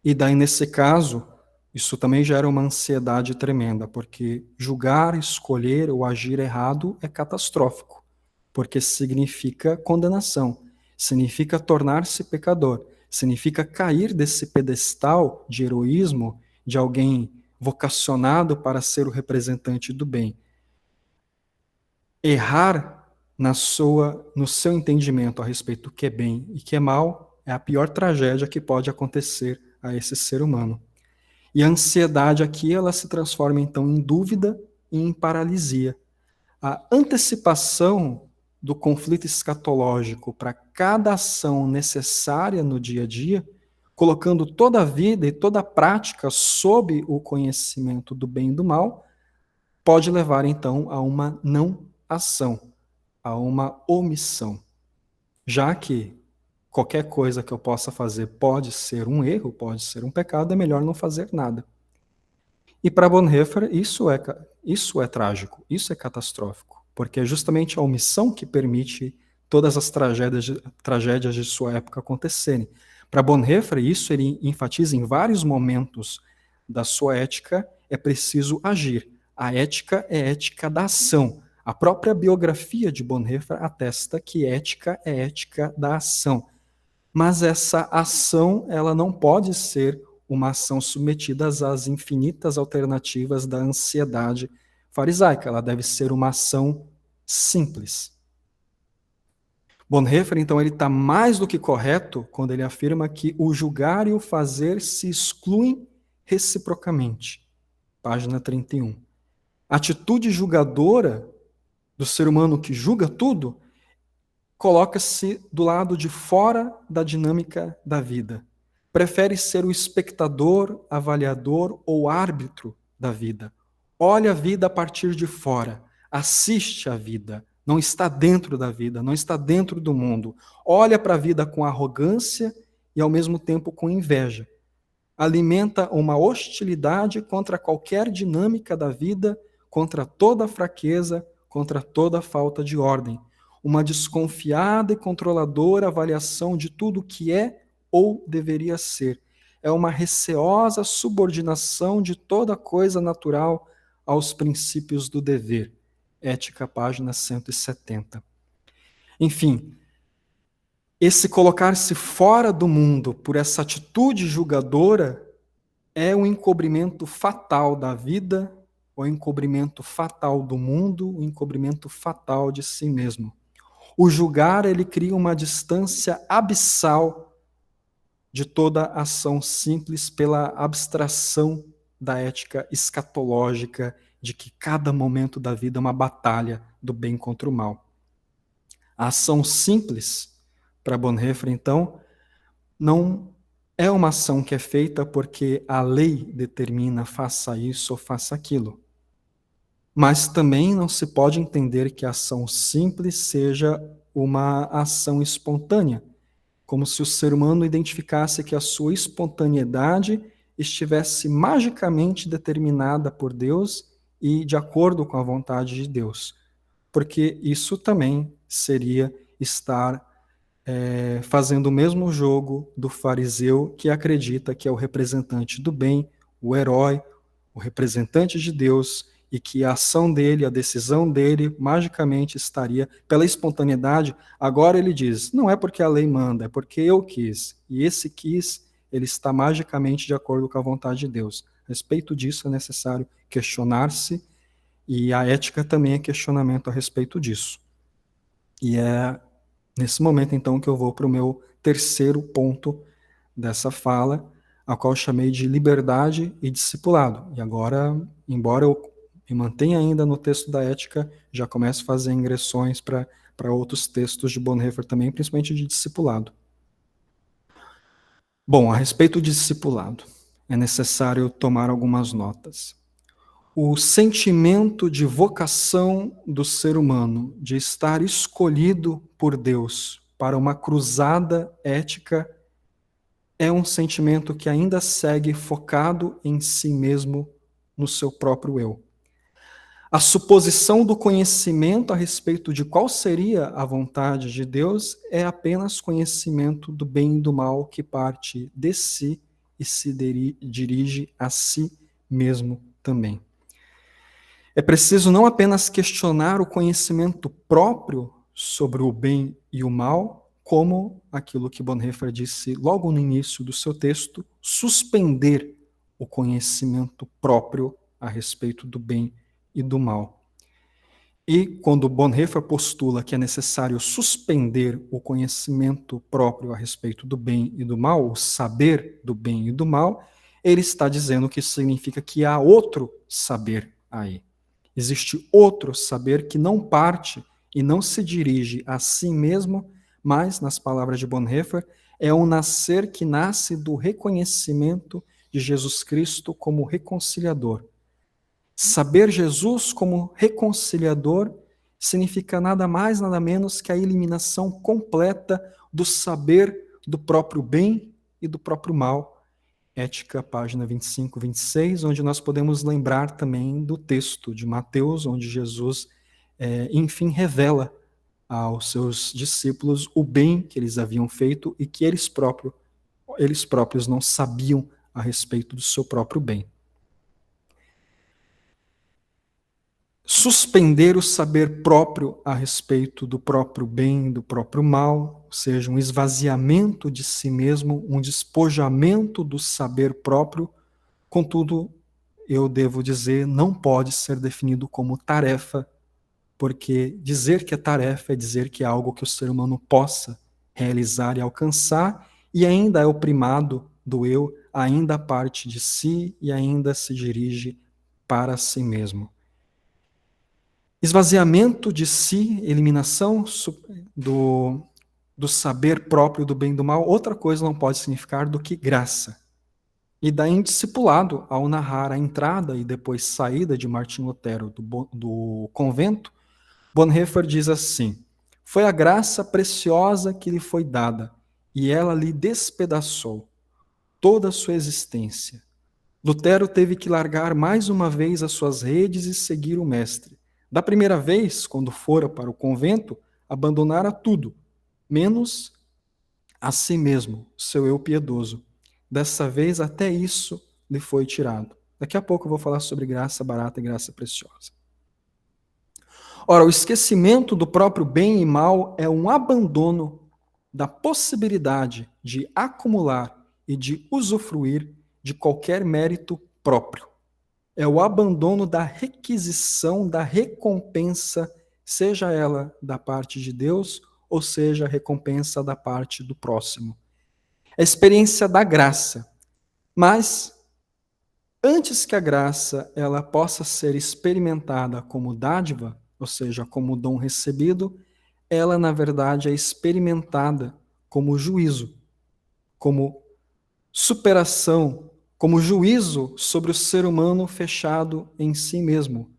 E daí, nesse caso, isso também gera uma ansiedade tremenda, porque julgar, escolher ou agir errado é catastrófico, porque significa condenação, significa tornar-se pecador, significa cair desse pedestal de heroísmo, de alguém vocacionado para ser o representante do bem. Errar no seu entendimento a respeito do que é bem e que é mal é a pior tragédia que pode acontecer a esse ser humano. E a ansiedade aqui, ela se transforma então em dúvida e em paralisia. A antecipação do conflito escatológico para cada ação necessária no dia a dia, colocando toda a vida e toda a prática sob o conhecimento do bem e do mal, pode levar então a uma não ação, a uma omissão. Já que qualquer coisa que eu possa fazer pode ser um erro, pode ser um pecado, é melhor não fazer nada. E para Bonhoeffer, isso é trágico, isso é catastrófico, porque é justamente a omissão que permite todas as tragédias de sua época acontecerem. Para Bonhoeffer, isso ele enfatiza em vários momentos da sua ética, é preciso agir. A ética é ética da ação. A própria biografia de Bonhoeffer atesta que ética é ética da ação. Mas essa ação, ela não pode ser uma ação submetida às infinitas alternativas da ansiedade farisaica. Ela deve ser uma ação simples. Bonhoeffer, então, ele está mais do que correto quando ele afirma que o julgar e o fazer se excluem reciprocamente. Página 31. A atitude julgadora do ser humano que julga tudo coloca-se do lado de fora da dinâmica da vida. Prefere ser o espectador, avaliador ou árbitro da vida. Olha a vida a partir de fora, assiste a vida, não está dentro da vida, não está dentro do mundo. Olha para a vida com arrogância e ao mesmo tempo com inveja. Alimenta uma hostilidade contra qualquer dinâmica da vida, contra toda fraqueza, contra toda falta de ordem. uma desconfiada e controladora avaliação de tudo o que é ou deveria ser. É uma receosa subordinação de toda coisa natural aos princípios do dever. Ética, página 170. Enfim, esse colocar-se fora do mundo por essa atitude julgadora é um encobrimento fatal da vida, o encobrimento fatal do mundo, o encobrimento fatal de si mesmo. O julgar, ele cria uma distância abissal de toda ação simples pela abstração da ética escatológica de que cada momento da vida é uma batalha do bem contra o mal. A ação simples, para Bonhoeffer, então, não é uma ação que é feita porque a lei determina faça isso ou faça aquilo. Mas também não se pode entender que a ação simples seja uma ação espontânea, como se o ser humano identificasse que a sua espontaneidade estivesse magicamente determinada por Deus e de acordo com a vontade de Deus. Porque isso também seria estar fazendo o mesmo jogo do fariseu que acredita que é o representante do bem, o herói, o representante de Deus, e que a ação dele, a decisão dele, magicamente estaria pela espontaneidade. Agora ele diz, não é porque a lei manda, é porque eu quis. E esse quis, ele está magicamente de acordo com a vontade de Deus. A respeito disso é necessário questionar-se, e a ética também é questionamento a respeito disso. E é nesse momento, então, que eu vou para o meu terceiro ponto dessa fala, a qual eu chamei de liberdade e discipulado. E agora, embora eu me mantenha ainda no texto da ética, já começo a fazer ingressões para outros textos de Bonhoeffer também, principalmente de discipulado. Bom, a respeito de discipulado, é necessário tomar algumas notas. O sentimento de vocação do ser humano, de estar escolhido por Deus para uma cruzada ética, é um sentimento que ainda segue focado em si mesmo, no seu próprio eu. A suposição do conhecimento a respeito de qual seria a vontade de Deus é apenas conhecimento do bem e do mal que parte de si e se dirige a si mesmo também. É preciso não apenas questionar o conhecimento próprio sobre o bem e o mal, como aquilo que Bonhoeffer disse logo no início do seu texto, suspender o conhecimento próprio a respeito do bem e do mal. E quando Bonhoeffer postula que é necessário suspender o conhecimento próprio a respeito do bem e do mal, o saber do bem e do mal, ele está dizendo que isso significa que há outro saber aí. Existe outro saber que não parte e não se dirige a si mesmo, mas, nas palavras de Bonhoeffer, é um nascer que nasce do reconhecimento de Jesus Cristo como reconciliador. Saber Jesus como reconciliador significa nada mais, nada menos que a eliminação completa do saber do próprio bem e do próprio mal. Ética, página 25, 26, onde nós podemos lembrar também do texto de Mateus, onde Jesus, enfim, revela aos seus discípulos o bem que eles haviam feito e que eles próprios não sabiam a respeito do seu próprio bem. Suspender o saber próprio a respeito do próprio bem, do próprio mal, ou seja, um esvaziamento de si mesmo, um despojamento do saber próprio, contudo, eu devo dizer, não pode ser definido como tarefa, porque dizer que é tarefa é dizer que é algo que o ser humano possa realizar e alcançar, e ainda é o primado do eu, ainda parte de si e ainda se dirige para si mesmo. Esvaziamento de si, eliminação do saber próprio do bem e do mal, outra coisa não pode significar do que graça. E daí em discipulado, ao narrar a entrada e depois saída de Martim Lutero do convento, Bonhoeffer diz assim: foi a graça preciosa que lhe foi dada, e ela lhe despedaçou toda a sua existência. Lutero teve que largar mais uma vez as suas redes e seguir o mestre. Da primeira vez, quando fora para o convento, abandonara tudo, menos a si mesmo, seu eu piedoso. Dessa vez, até isso lhe foi tirado. Daqui a pouco eu vou falar sobre graça barata e graça preciosa. Ora, o esquecimento do próprio bem e mal é um abandono da possibilidade de acumular e de usufruir de qualquer mérito próprio. É o abandono da requisição, da recompensa, seja ela da parte de Deus ou seja a recompensa da parte do próximo. É a experiência da graça. Mas, antes que a graça ela possa ser experimentada como dádiva, ou seja, como dom recebido, ela, na verdade, é experimentada como juízo, como superação, como juízo sobre o ser humano fechado em si mesmo.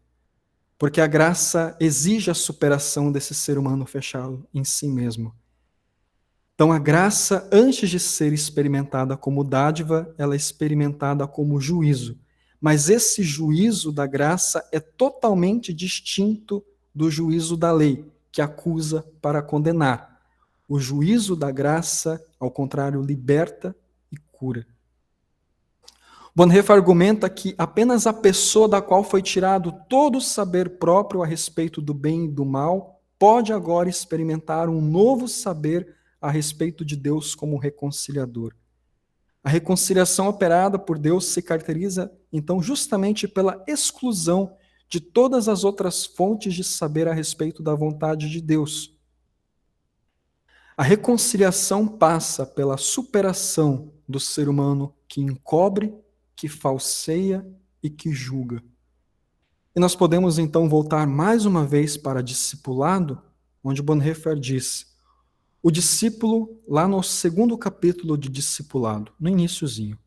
Porque a graça exige a superação desse ser humano fechado em si mesmo. Então, a graça, antes de ser experimentada como dádiva, ela é experimentada como juízo. Mas esse juízo da graça é totalmente distinto do juízo da lei, que acusa para condenar. O juízo da graça, ao contrário, liberta e cura. Bonhoeffer argumenta que apenas a pessoa da qual foi tirado todo o saber próprio a respeito do bem e do mal pode agora experimentar um novo saber a respeito de Deus como reconciliador. A reconciliação operada por Deus se caracteriza, então, justamente pela exclusão de todas as outras fontes de saber a respeito da vontade de Deus. A reconciliação passa pela superação do ser humano que encobre, que falseia e que julga. E nós podemos, então, voltar mais uma vez para discipulado, onde Bonhoeffer diz: o discípulo, lá no 2º capítulo de discipulado, no iniciozinho,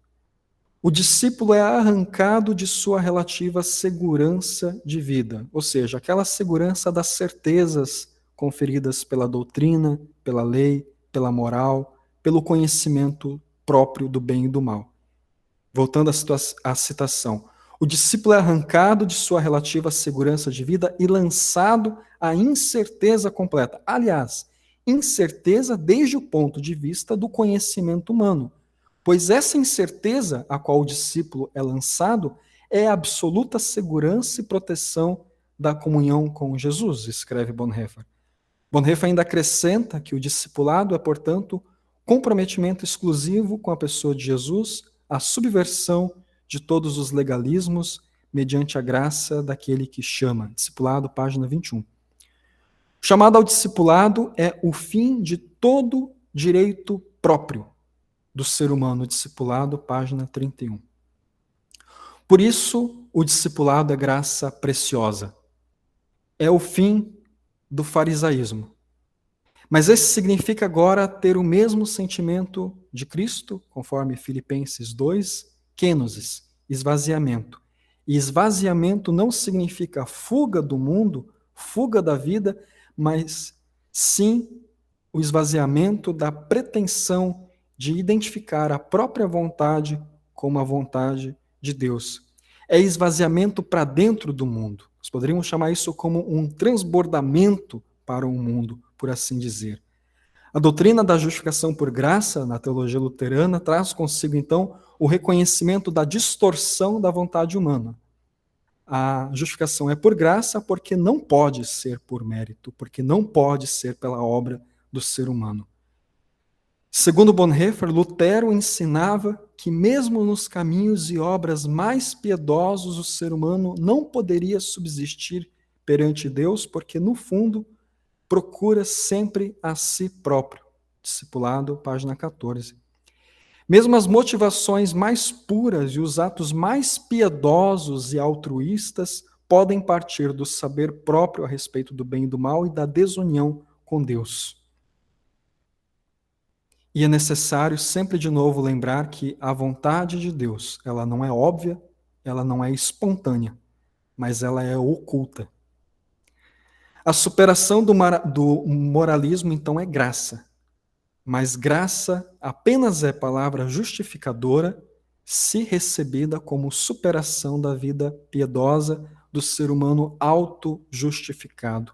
o discípulo é arrancado de sua relativa segurança de vida, ou seja, aquela segurança das certezas conferidas pela doutrina, pela lei, pela moral, pelo conhecimento próprio do bem e do mal. Voltando à citação, o discípulo é arrancado de sua relativa segurança de vida e lançado à incerteza completa. Aliás, incerteza desde o ponto de vista do conhecimento humano, pois essa incerteza a qual o discípulo é lançado é a absoluta segurança e proteção da comunhão com Jesus, escreve Bonhoeffer. Bonhoeffer ainda acrescenta que o discipulado é, portanto, comprometimento exclusivo com a pessoa de Jesus, a subversão de todos os legalismos mediante a graça daquele que chama. Discipulado, página 21. O chamado ao discipulado é o fim de todo direito próprio do ser humano. Discipulado, página 31. Por isso, o discipulado é graça preciosa. É o fim do farisaísmo. Mas esse significa agora ter o mesmo sentimento de Cristo, conforme Filipenses 2, kenosis, esvaziamento. E esvaziamento não significa fuga do mundo, fuga da vida, mas sim o esvaziamento da pretensão de identificar a própria vontade como a vontade de Deus. É esvaziamento para dentro do mundo. Nós poderíamos chamar isso como um transbordamento para o mundo, por assim dizer. A doutrina da justificação por graça, na teologia luterana, traz consigo, então, o reconhecimento da distorção da vontade humana. A justificação é por graça porque não pode ser por mérito, porque não pode ser pela obra do ser humano. Segundo Bonhoeffer, Lutero ensinava que mesmo nos caminhos e obras mais piedosos o ser humano não poderia subsistir perante Deus, porque, no fundo, procura sempre a si próprio. Discipulado, página 14. Mesmo as motivações mais puras e os atos mais piedosos e altruístas podem partir do saber próprio a respeito do bem e do mal e da desunião com Deus. E é necessário sempre de novo lembrar que a vontade de Deus, ela não é óbvia, ela não é espontânea, mas ela é oculta. A superação do moralismo, então, é graça. Mas graça apenas é palavra justificadora se recebida como superação da vida piedosa do ser humano auto-justificado.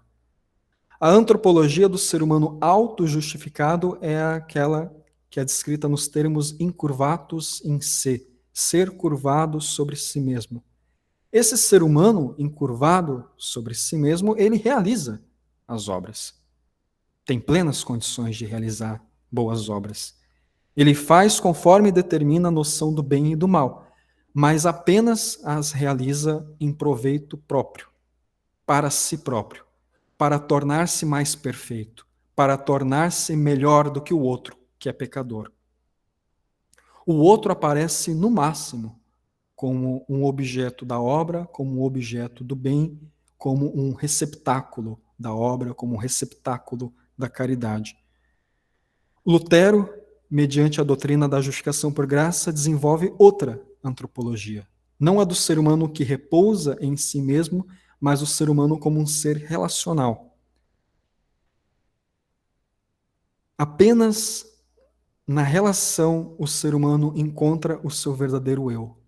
A antropologia do ser humano auto-justificado é aquela que é descrita nos termos incurvatus in se, ser curvado sobre si mesmo. Esse ser humano encurvado sobre si mesmo, ele realiza as obras. Tem plenas condições de realizar boas obras. Ele faz conforme determina a noção do bem e do mal, mas apenas as realiza em proveito próprio, para si próprio, para tornar-se mais perfeito, para tornar-se melhor do que o outro, que é pecador. O outro aparece no máximo como um objeto da obra, como um objeto do bem, como um receptáculo da obra, como um receptáculo da caridade. Lutero, mediante a doutrina da justificação por graça, desenvolve outra antropologia. Não a do ser humano que repousa em si mesmo, mas o ser humano como um ser relacional. Apenas na relação o ser humano encontra o seu verdadeiro eu.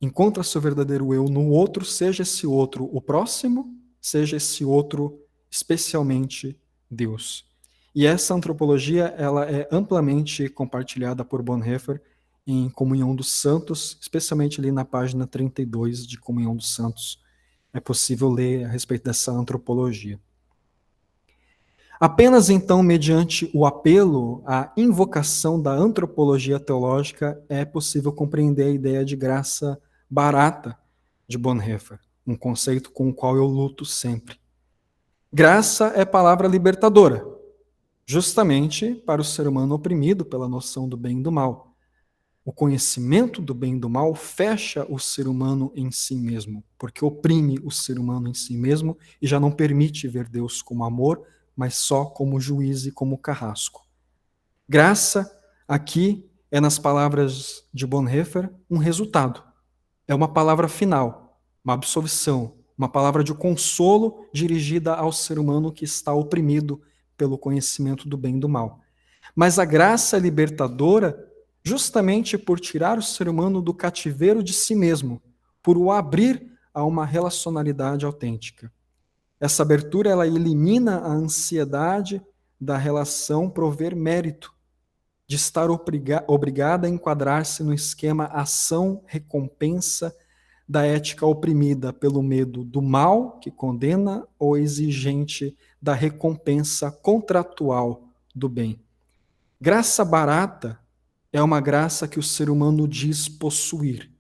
Encontra seu verdadeiro eu no outro, seja esse outro o próximo, seja esse outro especialmente Deus. E essa antropologia ela é amplamente compartilhada por Bonhoeffer em Comunhão dos Santos, especialmente ali na página 32 de Comunhão dos Santos. É possível ler a respeito dessa antropologia. Apenas então, mediante o apelo à invocação da antropologia teológica, é possível compreender a ideia de graça barata de Bonhoeffer, um conceito com o qual eu luto sempre. Graça é palavra libertadora, justamente para o ser humano oprimido pela noção do bem e do mal. O conhecimento do bem e do mal fecha o ser humano em si mesmo, porque oprime o ser humano em si mesmo e já não permite ver Deus como amor, mas só como juiz e como carrasco. Graça, aqui, é nas palavras de Bonhoeffer, um resultado. É uma palavra final, uma absolvição, uma palavra de consolo dirigida ao ser humano que está oprimido pelo conhecimento do bem e do mal. Mas a graça libertadora, justamente por tirar o ser humano do cativeiro de si mesmo, por o abrir a uma relacionalidade autêntica. Essa abertura ela elimina a ansiedade da relação prover mérito, de estar obrigada a enquadrar-se no esquema ação-recompensa da ética oprimida pelo medo do mal, que condena, ou exigente da recompensa contratual do bem. Graça barata é uma graça que o ser humano diz possuir.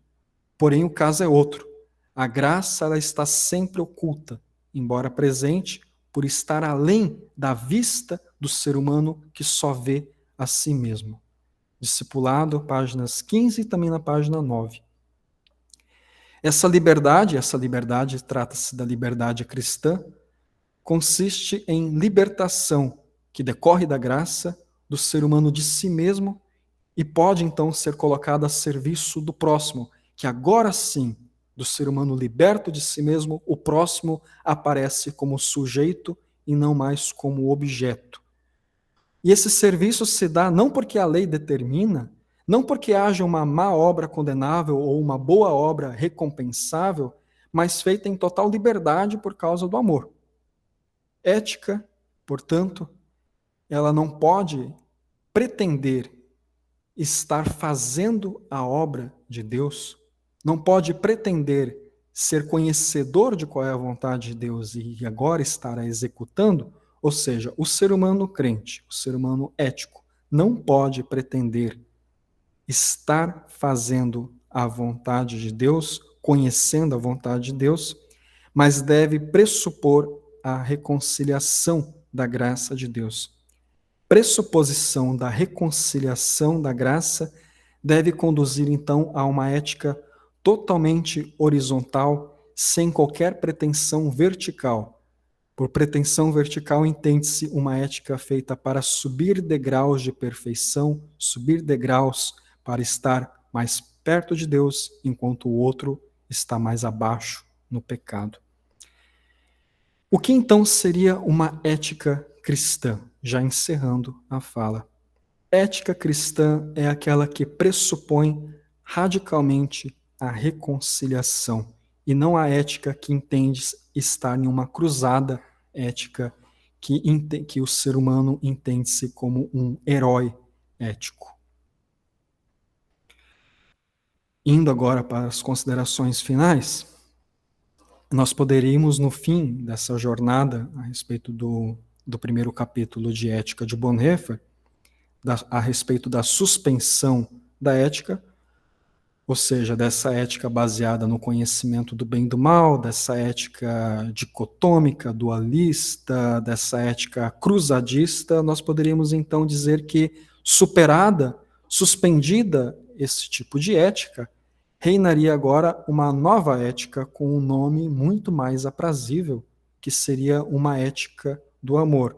Porém, o caso é outro. A graça ela está sempre oculta, embora presente, por estar além da vista do ser humano que só vê a si mesmo. Discipulado, páginas 15 e também na página 9. Essa liberdade trata-se da liberdade cristã, consiste em libertação, que decorre da graça do ser humano de si mesmo e pode então ser colocada a serviço do próximo, que agora sim, do ser humano liberto de si mesmo, o próximo aparece como sujeito e não mais como objeto. E esse serviço se dá não porque a lei determina, não porque haja uma má obra condenável ou uma boa obra recompensável, mas feita em total liberdade por causa do amor. Ética, portanto, ela não pode pretender estar fazendo a obra de Deus, não pode pretender ser conhecedor de qual é a vontade de Deus e agora estar a executando, ou seja, o ser humano crente, o ser humano ético, não pode pretender estar fazendo a vontade de Deus, conhecendo a vontade de Deus, mas deve pressupor a reconciliação da graça de Deus. Pressuposição da reconciliação da graça deve conduzir, então, a uma ética totalmente horizontal, sem qualquer pretensão vertical. Por pretensão vertical entende-se uma ética feita para subir degraus de perfeição, subir degraus para estar mais perto de Deus, enquanto o outro está mais abaixo no pecado. O que então seria uma ética cristã? Já encerrando a fala. Ética cristã é aquela que pressupõe radicalmente a reconciliação, e não a ética que entende estar em uma cruzada ética que o ser humano entende-se como um herói ético. Indo agora para as considerações finais, nós poderíamos, no fim dessa jornada, a respeito do primeiro capítulo de Ética de Bonhoeffer, a respeito da suspensão da ética, ou seja, dessa ética baseada no conhecimento do bem e do mal, dessa ética dicotômica, dualista, dessa ética cruzadista, nós poderíamos então dizer que, superada, suspendida esse tipo de ética, reinaria agora uma nova ética com um nome muito mais aprazível, que seria uma ética do amor.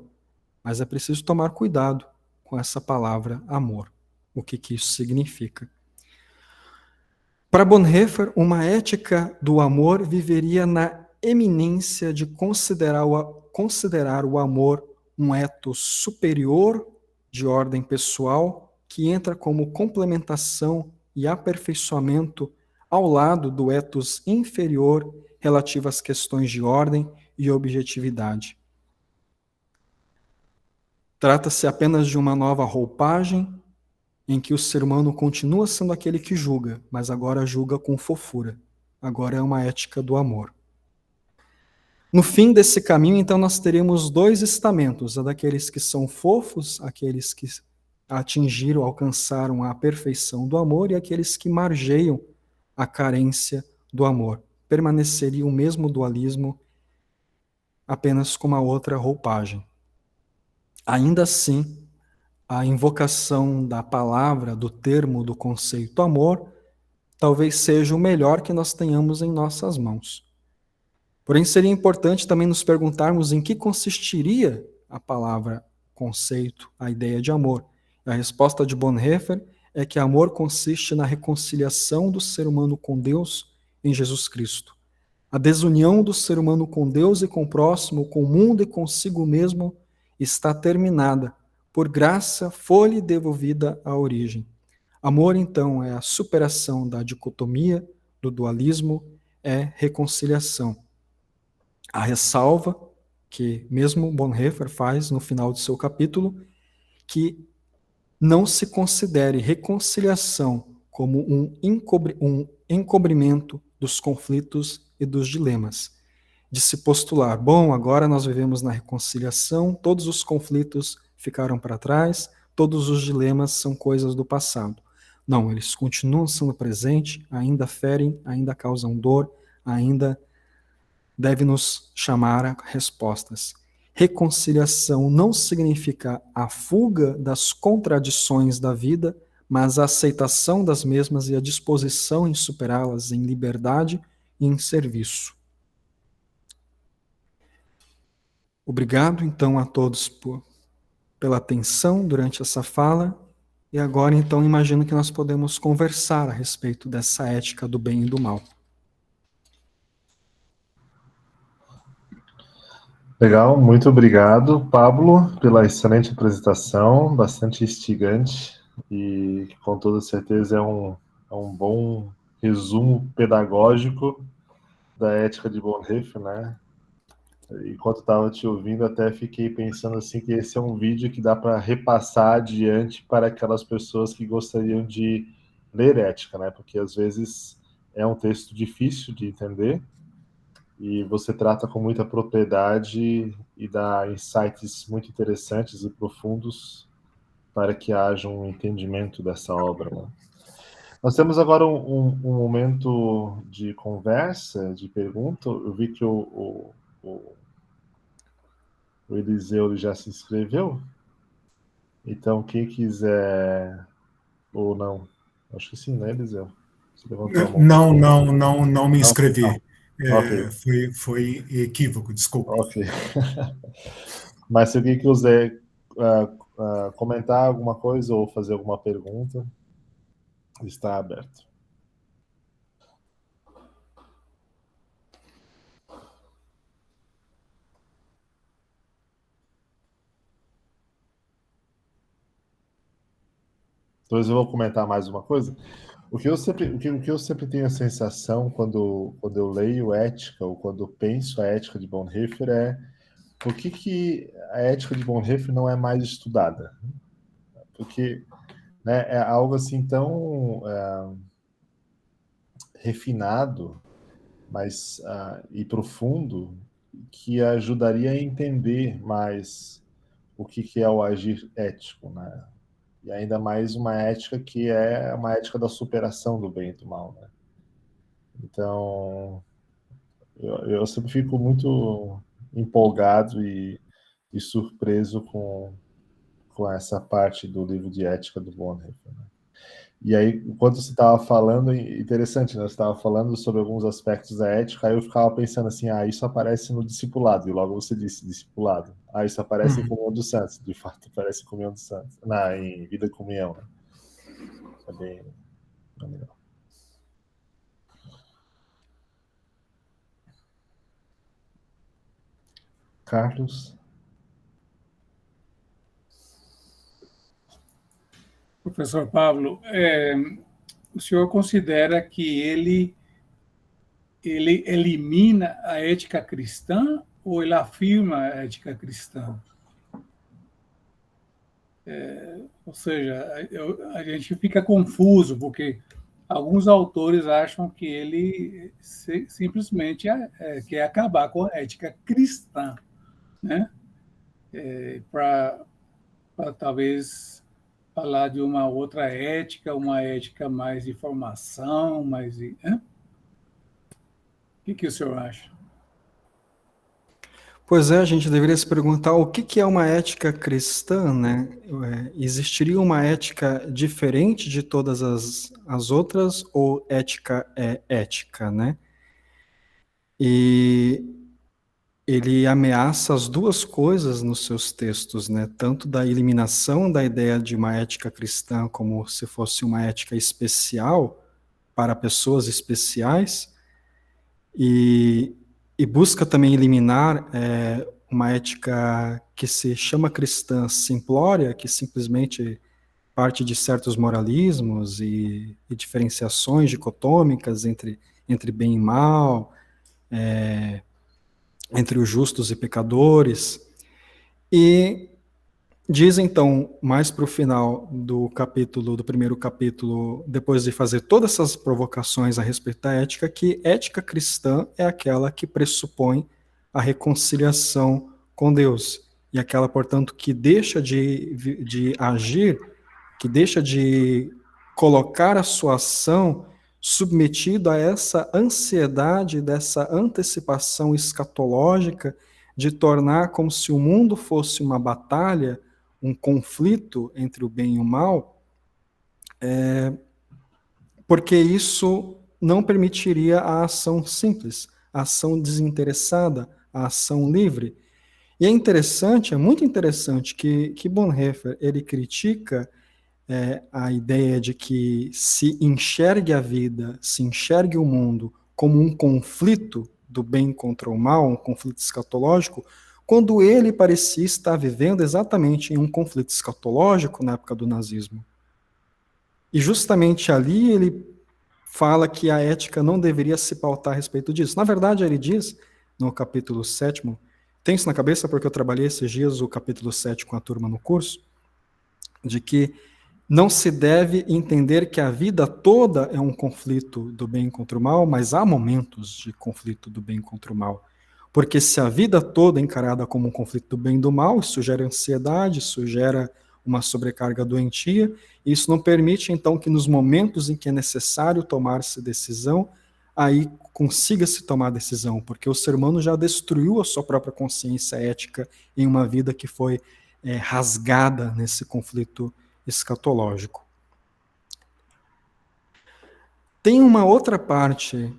Mas é preciso tomar cuidado com essa palavra amor. O que isso significa? Para Bonhoeffer, uma ética do amor viveria na eminência de considerar o amor um ethos superior de ordem pessoal que entra como complementação e aperfeiçoamento ao lado do ethos inferior relativo às questões de ordem e objetividade. Trata-se apenas de uma nova roupagem em que o ser humano continua sendo aquele que julga, mas agora julga com fofura. Agora é uma ética do amor. No fim desse caminho, então, nós teremos dois estamentos, a daqueles que são fofos, aqueles que atingiram, alcançaram a perfeição do amor, e aqueles que margeiam a carência do amor. Permaneceria o mesmo dualismo, apenas com uma outra roupagem. Ainda assim, a invocação da palavra, do termo, do conceito amor, talvez seja o melhor que nós tenhamos em nossas mãos. Porém, seria importante também nos perguntarmos em que consistiria a palavra conceito, a ideia de amor. A resposta de Bonhoeffer é que amor consiste na reconciliação do ser humano com Deus em Jesus Cristo. A desunião do ser humano com Deus e com o próximo, com o mundo e consigo mesmo, está terminada. Por graça, foi-lhe devolvida a origem. Amor, então, é a superação da dicotomia, do dualismo, é reconciliação. A ressalva que mesmo Bonhoeffer faz no final do seu capítulo, que não se considere reconciliação como um encobrimento dos conflitos e dos dilemas. De se postular, bom, agora nós vivemos na reconciliação, todos os conflitos ficaram para trás, todos os dilemas são coisas do passado. Não, eles continuam sendo presentes, ainda ferem, ainda causam dor, ainda devem nos chamar a respostas. Reconciliação não significa a fuga das contradições da vida, mas a aceitação das mesmas e a disposição em superá-las em liberdade e em serviço. Obrigado, então, a todos pela atenção durante essa fala. E agora, então, imagino que nós podemos conversar a respeito dessa ética do bem e do mal. Legal, muito obrigado, Pablo, pela excelente apresentação, bastante instigante e com toda certeza é um bom resumo pedagógico da ética de Bonhoeffer, né? Enquanto estava te ouvindo, até fiquei pensando assim que esse é um vídeo que dá para repassar adiante para aquelas pessoas que gostariam de ler ética, né? Porque às vezes é um texto difícil de entender e você trata com muita propriedade e dá insights muito interessantes e profundos para que haja um entendimento dessa obra, né? Nós temos agora um momento de conversa, de pergunta. Eu vi que o Eliseu já se inscreveu. Então, quem quiser ou não, acho que sim, né, Eliseu? Você levantou a mão. Não me inscrevi. Okay. Foi equívoco, desculpa. Ok. Mas se alguém quiser comentar alguma coisa ou fazer alguma pergunta, está aberto. Então, eu vou comentar mais uma coisa. O que eu sempre tenho a sensação quando eu leio ética ou quando eu penso a ética de Bonhoeffer é por que a ética de Bonhoeffer não é mais estudada? Porque, né, é algo assim tão refinado, mas e profundo, que ajudaria a entender mais o que é o agir ético, né? E ainda mais uma ética que é uma ética da superação do bem e do mal, né? Então, eu sempre fico muito empolgado e surpreso com essa parte do livro de ética do Bonhoeffer, né? E aí, enquanto você estava falando, interessante, né? Você estava falando sobre alguns aspectos da ética, aí eu ficava pensando assim, isso aparece no discipulado, e logo você disse discipulado. Isso aparece em Comunhão dos Santos, de fato, aparece em Comunhão dos Santos, em Vida e Comunhão, né? É bem legal. Carlos? Professor Pablo, o senhor considera que ele elimina a ética cristã ou ele afirma a ética cristã? Ou seja, a gente fica confuso, porque alguns autores acham que ele simplesmente quer acabar com a ética cristã, né? Para talvez falar de uma outra ética, uma ética mais de formação, mais de... O que o senhor acha? Pois é, a gente deveria se perguntar o que é uma ética cristã, né? Existiria uma ética diferente de todas as outras, ou ética é ética, né? E ele ameaça as duas coisas nos seus textos, né? Tanto da eliminação da ideia de uma ética cristã como se fosse uma ética especial para pessoas especiais, e busca também eliminar uma ética que se chama cristã simplória, que simplesmente parte de certos moralismos e diferenciações dicotômicas entre bem e mal, entre os justos e pecadores. E diz então, mais para o final do primeiro capítulo, depois de fazer todas essas provocações a respeito da ética, que ética cristã é aquela que pressupõe a reconciliação com Deus, e aquela, portanto, que deixa de agir, que deixa de colocar a sua ação submetida a essa ansiedade, dessa antecipação escatológica, de tornar como se o mundo fosse uma batalha, um conflito entre o bem e o mal, porque isso não permitiria a ação simples, a ação desinteressada, a ação livre. E é interessante, é muito interessante que Bonhoeffer, ele critica a ideia de que se enxergue a vida, se enxergue o mundo como um conflito do bem contra o mal, um conflito escatológico, quando ele parecia estar vivendo exatamente em um conflito escatológico na época do nazismo. E justamente ali ele fala que a ética não deveria se pautar a respeito disso. Na verdade, ele diz, no capítulo 7º, tem isso na cabeça porque eu trabalhei esses dias o capítulo 7 com a turma no curso, de que não se deve entender que a vida toda é um conflito do bem contra o mal, mas há momentos de conflito do bem contra o mal. Porque se a vida toda é encarada como um conflito do bem e do mal, isso gera ansiedade, isso gera uma sobrecarga doentia, e isso não permite, então, que nos momentos em que é necessário tomar-se decisão, aí consiga-se tomar decisão, porque o ser humano já destruiu a sua própria consciência ética em uma vida que foi rasgada nesse conflito escatológico. Tem uma outra parte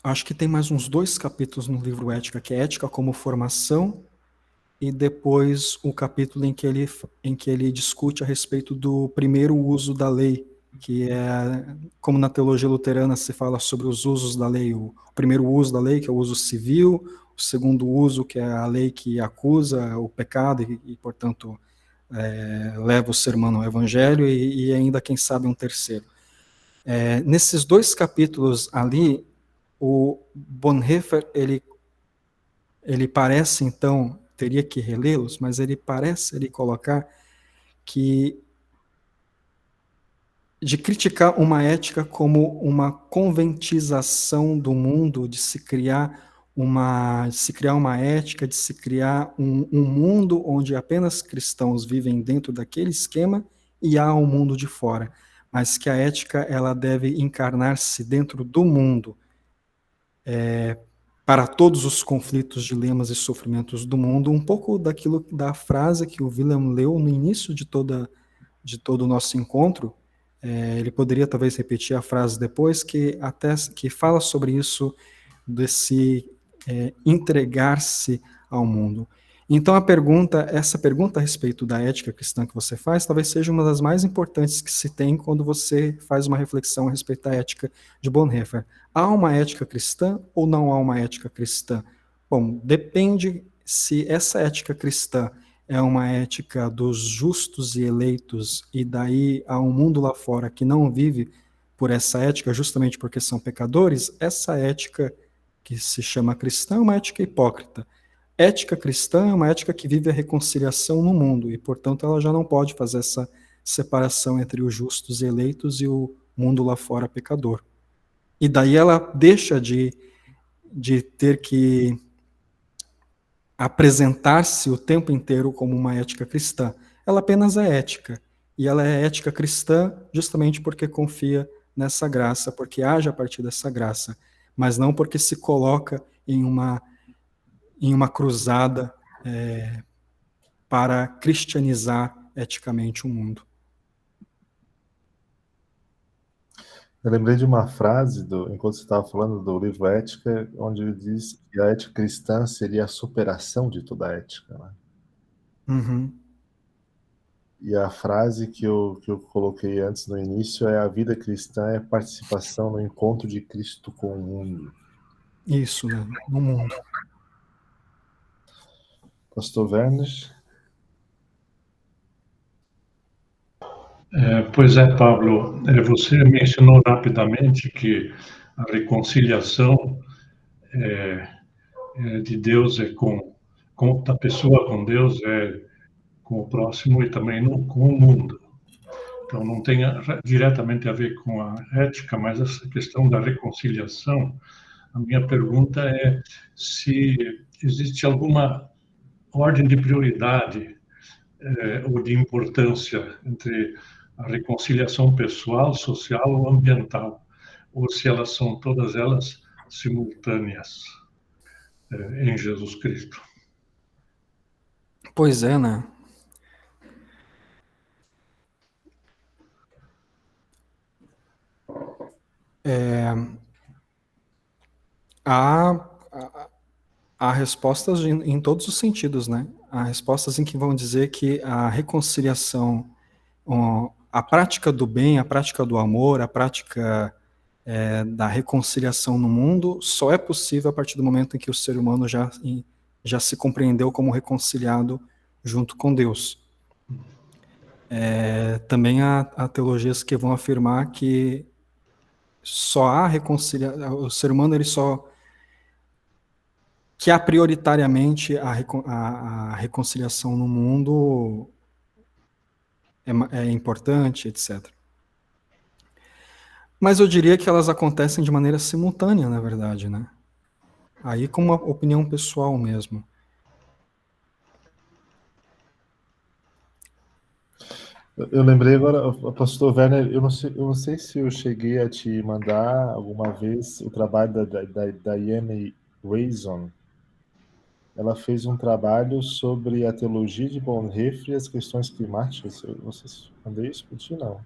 acho que tem mais uns 2 capítulos no livro Ética, que é Ética como Formação, e depois o capítulo em que ele discute a respeito do primeiro uso da lei, que é, como na teologia luterana se fala sobre os usos da lei, o primeiro uso da lei, que é o uso civil, o segundo uso, que é a lei que acusa o pecado e portanto, leva o ser humano ao evangelho, e ainda, quem sabe, um terceiro. Nesses 2 capítulos ali, o Bonhoeffer, ele ele parece, então, teria que relê-los, mas ele parece ele colocar que de criticar uma ética como uma conventização do mundo, de se criar uma ética, de se criar um mundo onde apenas cristãos vivem dentro daquele esquema e há um mundo de fora, mas que a ética ela deve encarnar-se dentro do mundo, para todos os conflitos, dilemas e sofrimentos do mundo, um pouco daquilo da frase que o William leu no início de todo o nosso encontro. Ele poderia talvez repetir a frase depois, que fala sobre isso, desse entregar-se ao mundo. Então essa pergunta a respeito da ética cristã que você faz, talvez seja uma das mais importantes que se tem quando você faz uma reflexão a respeito da ética de Bonhoeffer. Há uma ética cristã ou não há uma ética cristã? Bom, depende se essa ética cristã é uma ética dos justos e eleitos, e daí há um mundo lá fora que não vive por essa ética, justamente porque são pecadores. Essa ética que se chama cristã é uma ética hipócrita. Ética cristã é uma ética que vive a reconciliação no mundo, e, portanto, ela já não pode fazer essa separação entre os justos e eleitos e o mundo lá fora pecador. E daí ela deixa de ter que apresentar-se o tempo inteiro como uma ética cristã. Ela apenas é ética, e ela é ética cristã justamente porque confia nessa graça, porque age a partir dessa graça, mas não porque se coloca em uma cruzada para cristianizar eticamente o mundo. Eu lembrei de uma frase, enquanto você estava falando do livro Ética, onde ele diz que a ética cristã seria a superação de toda a ética, né? Uhum. E a frase que eu coloquei antes no início é: a vida cristã é participação no encontro de Cristo com o mundo. Isso, né? No mundo. Pastor Werner? Pois é, Pablo, você mencionou rapidamente que a reconciliação de Deus da pessoa com Deus, com o próximo e também com o mundo. Então, não tem diretamente a ver com a ética, mas essa questão da reconciliação, a minha pergunta é se existe alguma ordem de prioridade ou de importância entre a reconciliação pessoal, social ou ambiental, ou se elas são todas elas simultâneas em Jesus Cristo. Pois é, né? Há respostas em todos os sentidos, né? Há respostas em que vão dizer que a reconciliação, a prática do bem, a prática do amor, a prática da reconciliação no mundo só é possível a partir do momento em que o ser humano já se compreendeu como reconciliado junto com Deus. Também há teologias que vão afirmar que só há reconciliação, o ser humano que há prioritariamente a reconciliação no mundo é importante, etc. Mas eu diria que elas acontecem de maneira simultânea, na verdade, né? Aí com uma opinião pessoal mesmo. Eu lembrei agora, pastor Werner, eu não sei se eu cheguei a te mandar alguma vez o trabalho da Diane Reason. Ela fez um trabalho sobre a teologia de Bonhoeffer e as questões climáticas. Eu não sei se mandei isso para ti, não.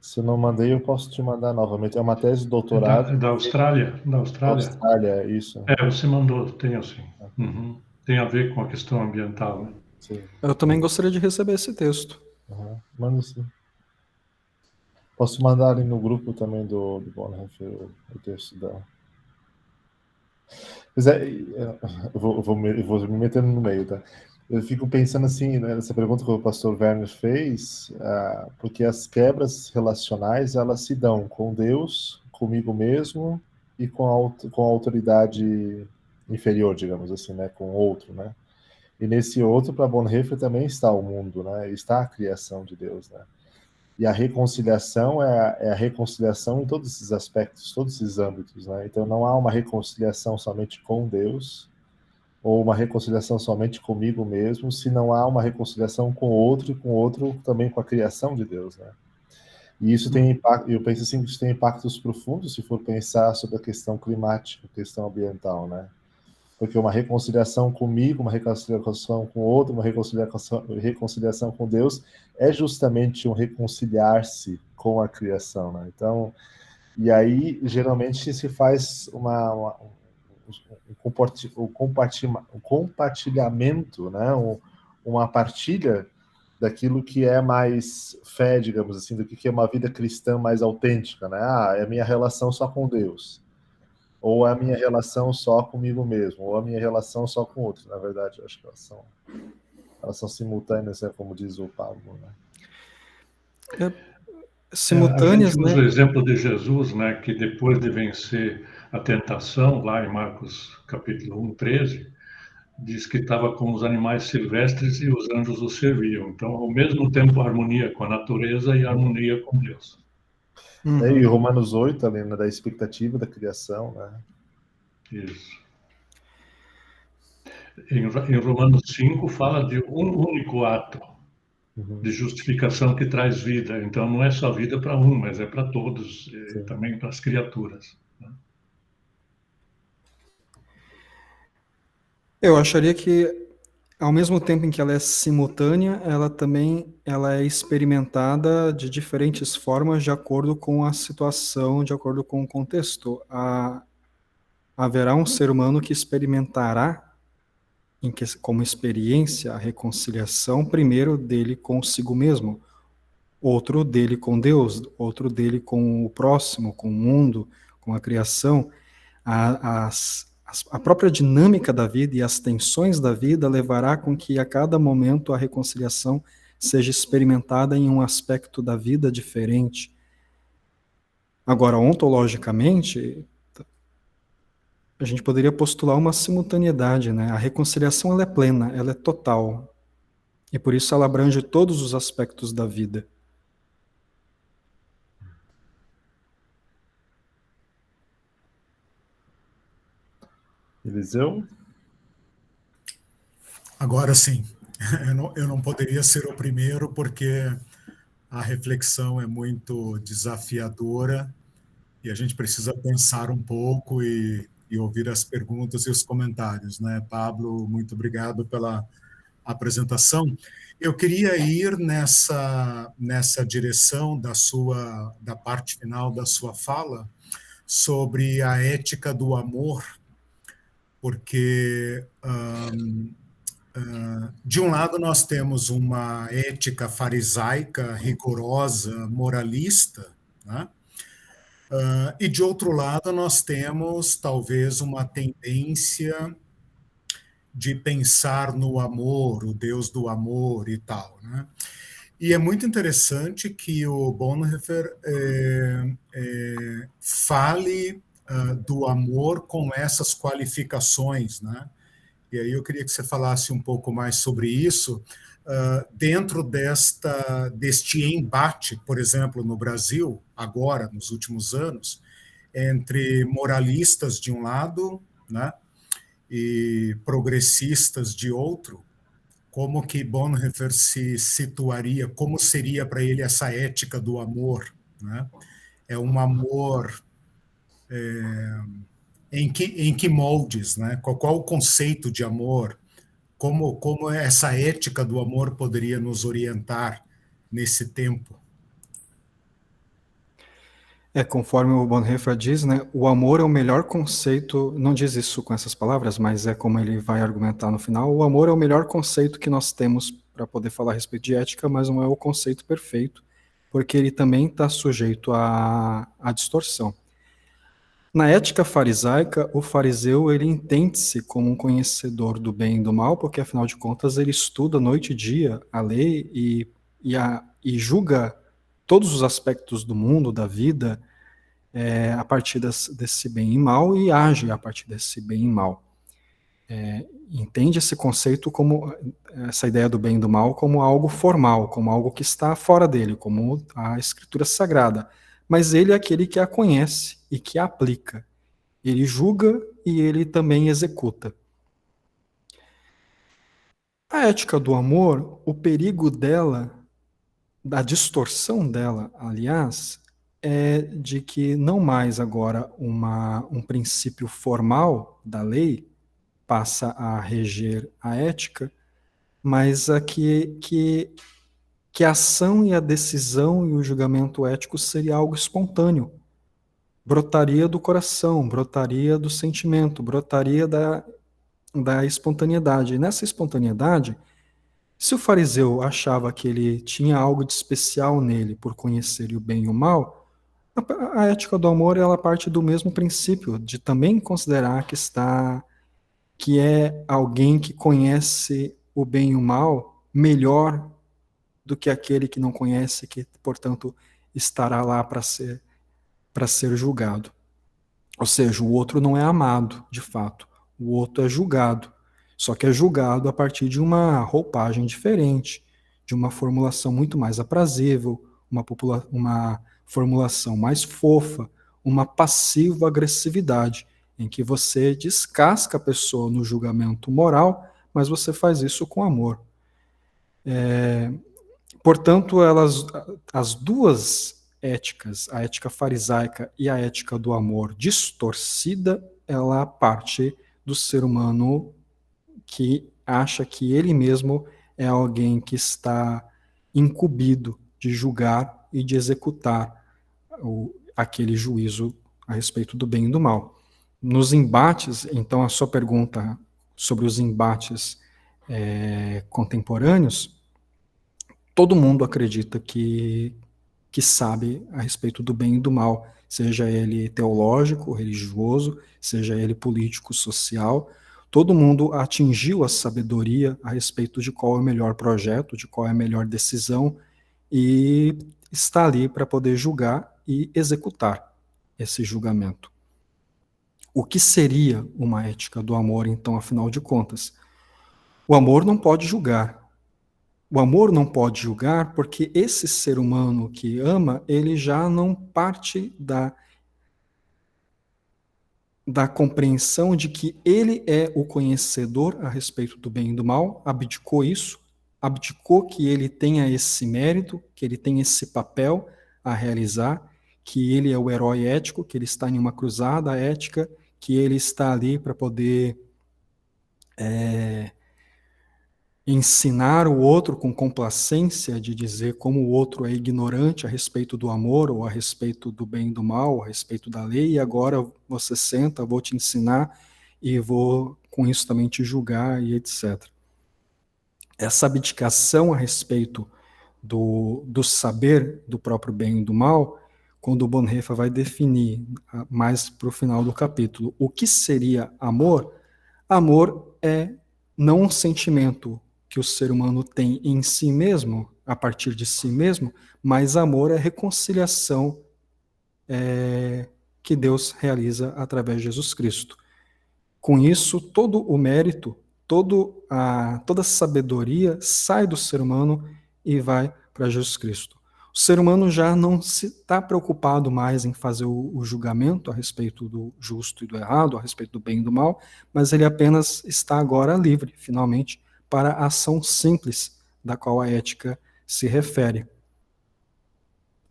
Se eu não mandei, eu posso te mandar novamente. É uma tese de doutorado. Da Austrália? Da Austrália? Austrália, isso. Você mandou, tem assim. Uhum. Tem a ver com a questão ambiental, né? Sim. Eu também gostaria de receber esse texto. Manda sim. Posso mandar ali no grupo também do Bonhoeffer o texto dela. Pois eu vou me metendo no meio, tá? Eu fico pensando assim, né, nessa pergunta que o pastor Werner fez, porque as quebras relacionais, elas se dão com Deus, comigo mesmo e com a autoridade inferior, digamos assim, né, com outro, né? E nesse outro, para Bonhoeffer, também está o mundo, né? Está a criação de Deus, né? E a reconciliação é a reconciliação em todos esses aspectos, todos esses âmbitos, né? Então não há uma reconciliação somente com Deus, ou uma reconciliação somente comigo mesmo, se não há uma reconciliação com o outro e com o outro também com a criação de Deus, né? E isso tem impacto, eu penso assim, que isso tem impactos profundos se for pensar sobre a questão climática, a questão ambiental, né? Porque uma reconciliação comigo, uma reconciliação com o outro, uma reconciliação com Deus é justamente um reconciliar-se com a criação, né? Então, e aí geralmente se faz um compartilhamento, né? Uma partilha daquilo que é mais fé, digamos assim, do que é uma vida cristã mais autêntica, né? Ah, é a minha relação só com Deus, ou a minha relação só comigo mesmo, ou a minha relação só com outros. Na verdade, eu acho que elas são simultâneas, né, como diz o Pablo, né? Simultâneas, a gente usa né? o exemplo de Jesus, né, que depois de vencer a tentação, lá em Marcos capítulo 1, 13, diz que estava com os animais silvestres e os anjos o serviam. Então, ao mesmo tempo, a harmonia com a natureza e a harmonia com Deus. E Romanos 8, ali, né, da expectativa da criação, né? Isso. Em Romanos 5 fala de um único ato de justificação que traz vida. Então, não é só vida para um, mas é para todos, e também para as criaturas. Eu acharia que, ao mesmo tempo em que ela é simultânea, ela também é experimentada de diferentes formas de acordo com a situação, de acordo com o contexto. Haverá um ser humano que experimentará, como experiência, a reconciliação, primeiro dele consigo mesmo, outro dele com Deus, outro dele com o próximo, com o mundo, com a criação. A própria dinâmica da vida e as tensões da vida levará com que a cada momento a reconciliação seja experimentada em um aspecto da vida diferente. Agora, ontologicamente, a gente poderia postular uma simultaneidade, né? A reconciliação ela é plena, ela é total. E por isso ela abrange todos os aspectos da vida. Eliseu? Agora sim, eu não poderia ser o primeiro, porque a reflexão é muito desafiadora e a gente precisa pensar um pouco e ouvir as perguntas e os comentários, né? Pablo, muito obrigado pela apresentação. Eu queria ir nessa direção da parte final da sua fala sobre a ética do amor, porque de um lado nós temos uma ética farisaica, rigorosa, moralista, né? E de outro lado nós temos talvez uma tendência de pensar no amor, o Deus do amor e tal, né? E é muito interessante que o Bonhoeffer fale do amor com essas qualificações, né? E aí eu queria que você falasse um pouco mais sobre isso, dentro deste embate, por exemplo, no Brasil, agora, nos últimos anos, entre moralistas de um lado, né, e progressistas de outro. Como que Bonhoeffer se situaria, como seria para ele essa ética do amor, né? É um amor em que moldes, né? Qual o conceito de amor? Como essa ética do amor poderia nos orientar nesse tempo? Conforme o Bonhoeffer diz, né, o amor é o melhor conceito, não diz isso com essas palavras, mas é como ele vai argumentar no final, o amor é o melhor conceito que nós temos para poder falar a respeito de ética, mas não é o conceito perfeito, porque ele também está sujeito à distorção. Na ética farisaica, o fariseu ele entende-se como um conhecedor do bem e do mal, porque afinal de contas ele estuda noite e dia a lei e julga todos os aspectos do mundo, da vida, a partir desse bem e mal, e age a partir desse bem e mal. entende esse conceito como, essa ideia do bem e do mal, como algo formal, como algo que está fora dele, como a escritura sagrada. Mas ele é aquele que a conhece e que a aplica. Ele julga e ele também executa. A ética do amor, o perigo dela, da distorção dela, aliás, é de que não mais agora um princípio formal da lei passa a reger a ética, mas que a ação e a decisão e o julgamento ético seria algo espontâneo. Brotaria do coração, brotaria do sentimento, brotaria da espontaneidade. E nessa espontaneidade, se o fariseu achava que ele tinha algo de especial nele por conhecer o bem e o mal, a ética do amor ela parte do mesmo princípio, de também considerar que é alguém que conhece o bem e o mal melhor do que aquele que não conhece, que, portanto, estará lá para ser julgado. Ou seja, o outro não é amado, de fato. O outro é julgado. Só que é julgado a partir de uma roupagem diferente, de uma formulação muito mais aprazível, uma formulação mais fofa, uma passiva agressividade, em que você descasca a pessoa no julgamento moral, mas você faz isso com amor. Portanto, as duas éticas, a ética farisaica e a ética do amor distorcida, ela parte do ser humano que acha que ele mesmo é alguém que está incumbido de julgar e de executar aquele juízo a respeito do bem e do mal. Nos embates, então a sua pergunta sobre os embates contemporâneos, todo mundo acredita que sabe a respeito do bem e do mal, seja ele teológico, religioso, seja ele político, social. Todo mundo atingiu a sabedoria a respeito de qual é o melhor projeto, de qual é a melhor decisão, e está ali para poder julgar e executar esse julgamento. O que seria uma ética do amor, então, afinal de contas? O amor não pode julgar. O amor não pode julgar porque esse ser humano que ama, ele já não parte da compreensão de que ele é o conhecedor a respeito do bem e do mal, abdicou isso, abdicou que ele tenha esse mérito, que ele tenha esse papel a realizar, que ele é o herói ético, que ele está em uma cruzada ética, que ele está ali para poder ensinar o outro com complacência, de dizer como o outro é ignorante a respeito do amor, ou a respeito do bem e do mal, a respeito da lei, e agora você senta, vou te ensinar, e vou com isso também te julgar, e etc. Essa abdicação a respeito do saber do próprio bem e do mal, quando o Bonhoeffer vai definir mais para o final do capítulo o que seria amor, amor é não um sentimento que o ser humano tem em si mesmo, a partir de si mesmo, mas amor é reconciliação que Deus realiza através de Jesus Cristo. Com isso, todo o mérito, toda a sabedoria sai do ser humano e vai para Jesus Cristo. O ser humano já não se está preocupado mais em fazer o julgamento a respeito do justo e do errado, a respeito do bem e do mal, mas ele apenas está agora livre, finalmente, para a ação simples da qual a ética se refere.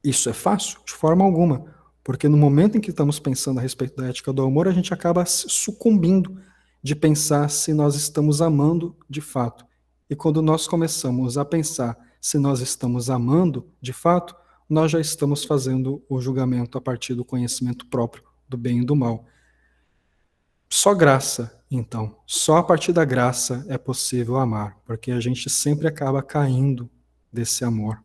Isso é fácil? De forma alguma, porque no momento em que estamos pensando a respeito da ética do amor, a gente acaba sucumbindo de pensar se nós estamos amando de fato. E quando nós começamos a pensar se nós estamos amando de fato, nós já estamos fazendo o julgamento a partir do conhecimento próprio do bem e do mal. Só graça, então, só a partir da graça é possível amar, porque a gente sempre acaba caindo desse amor.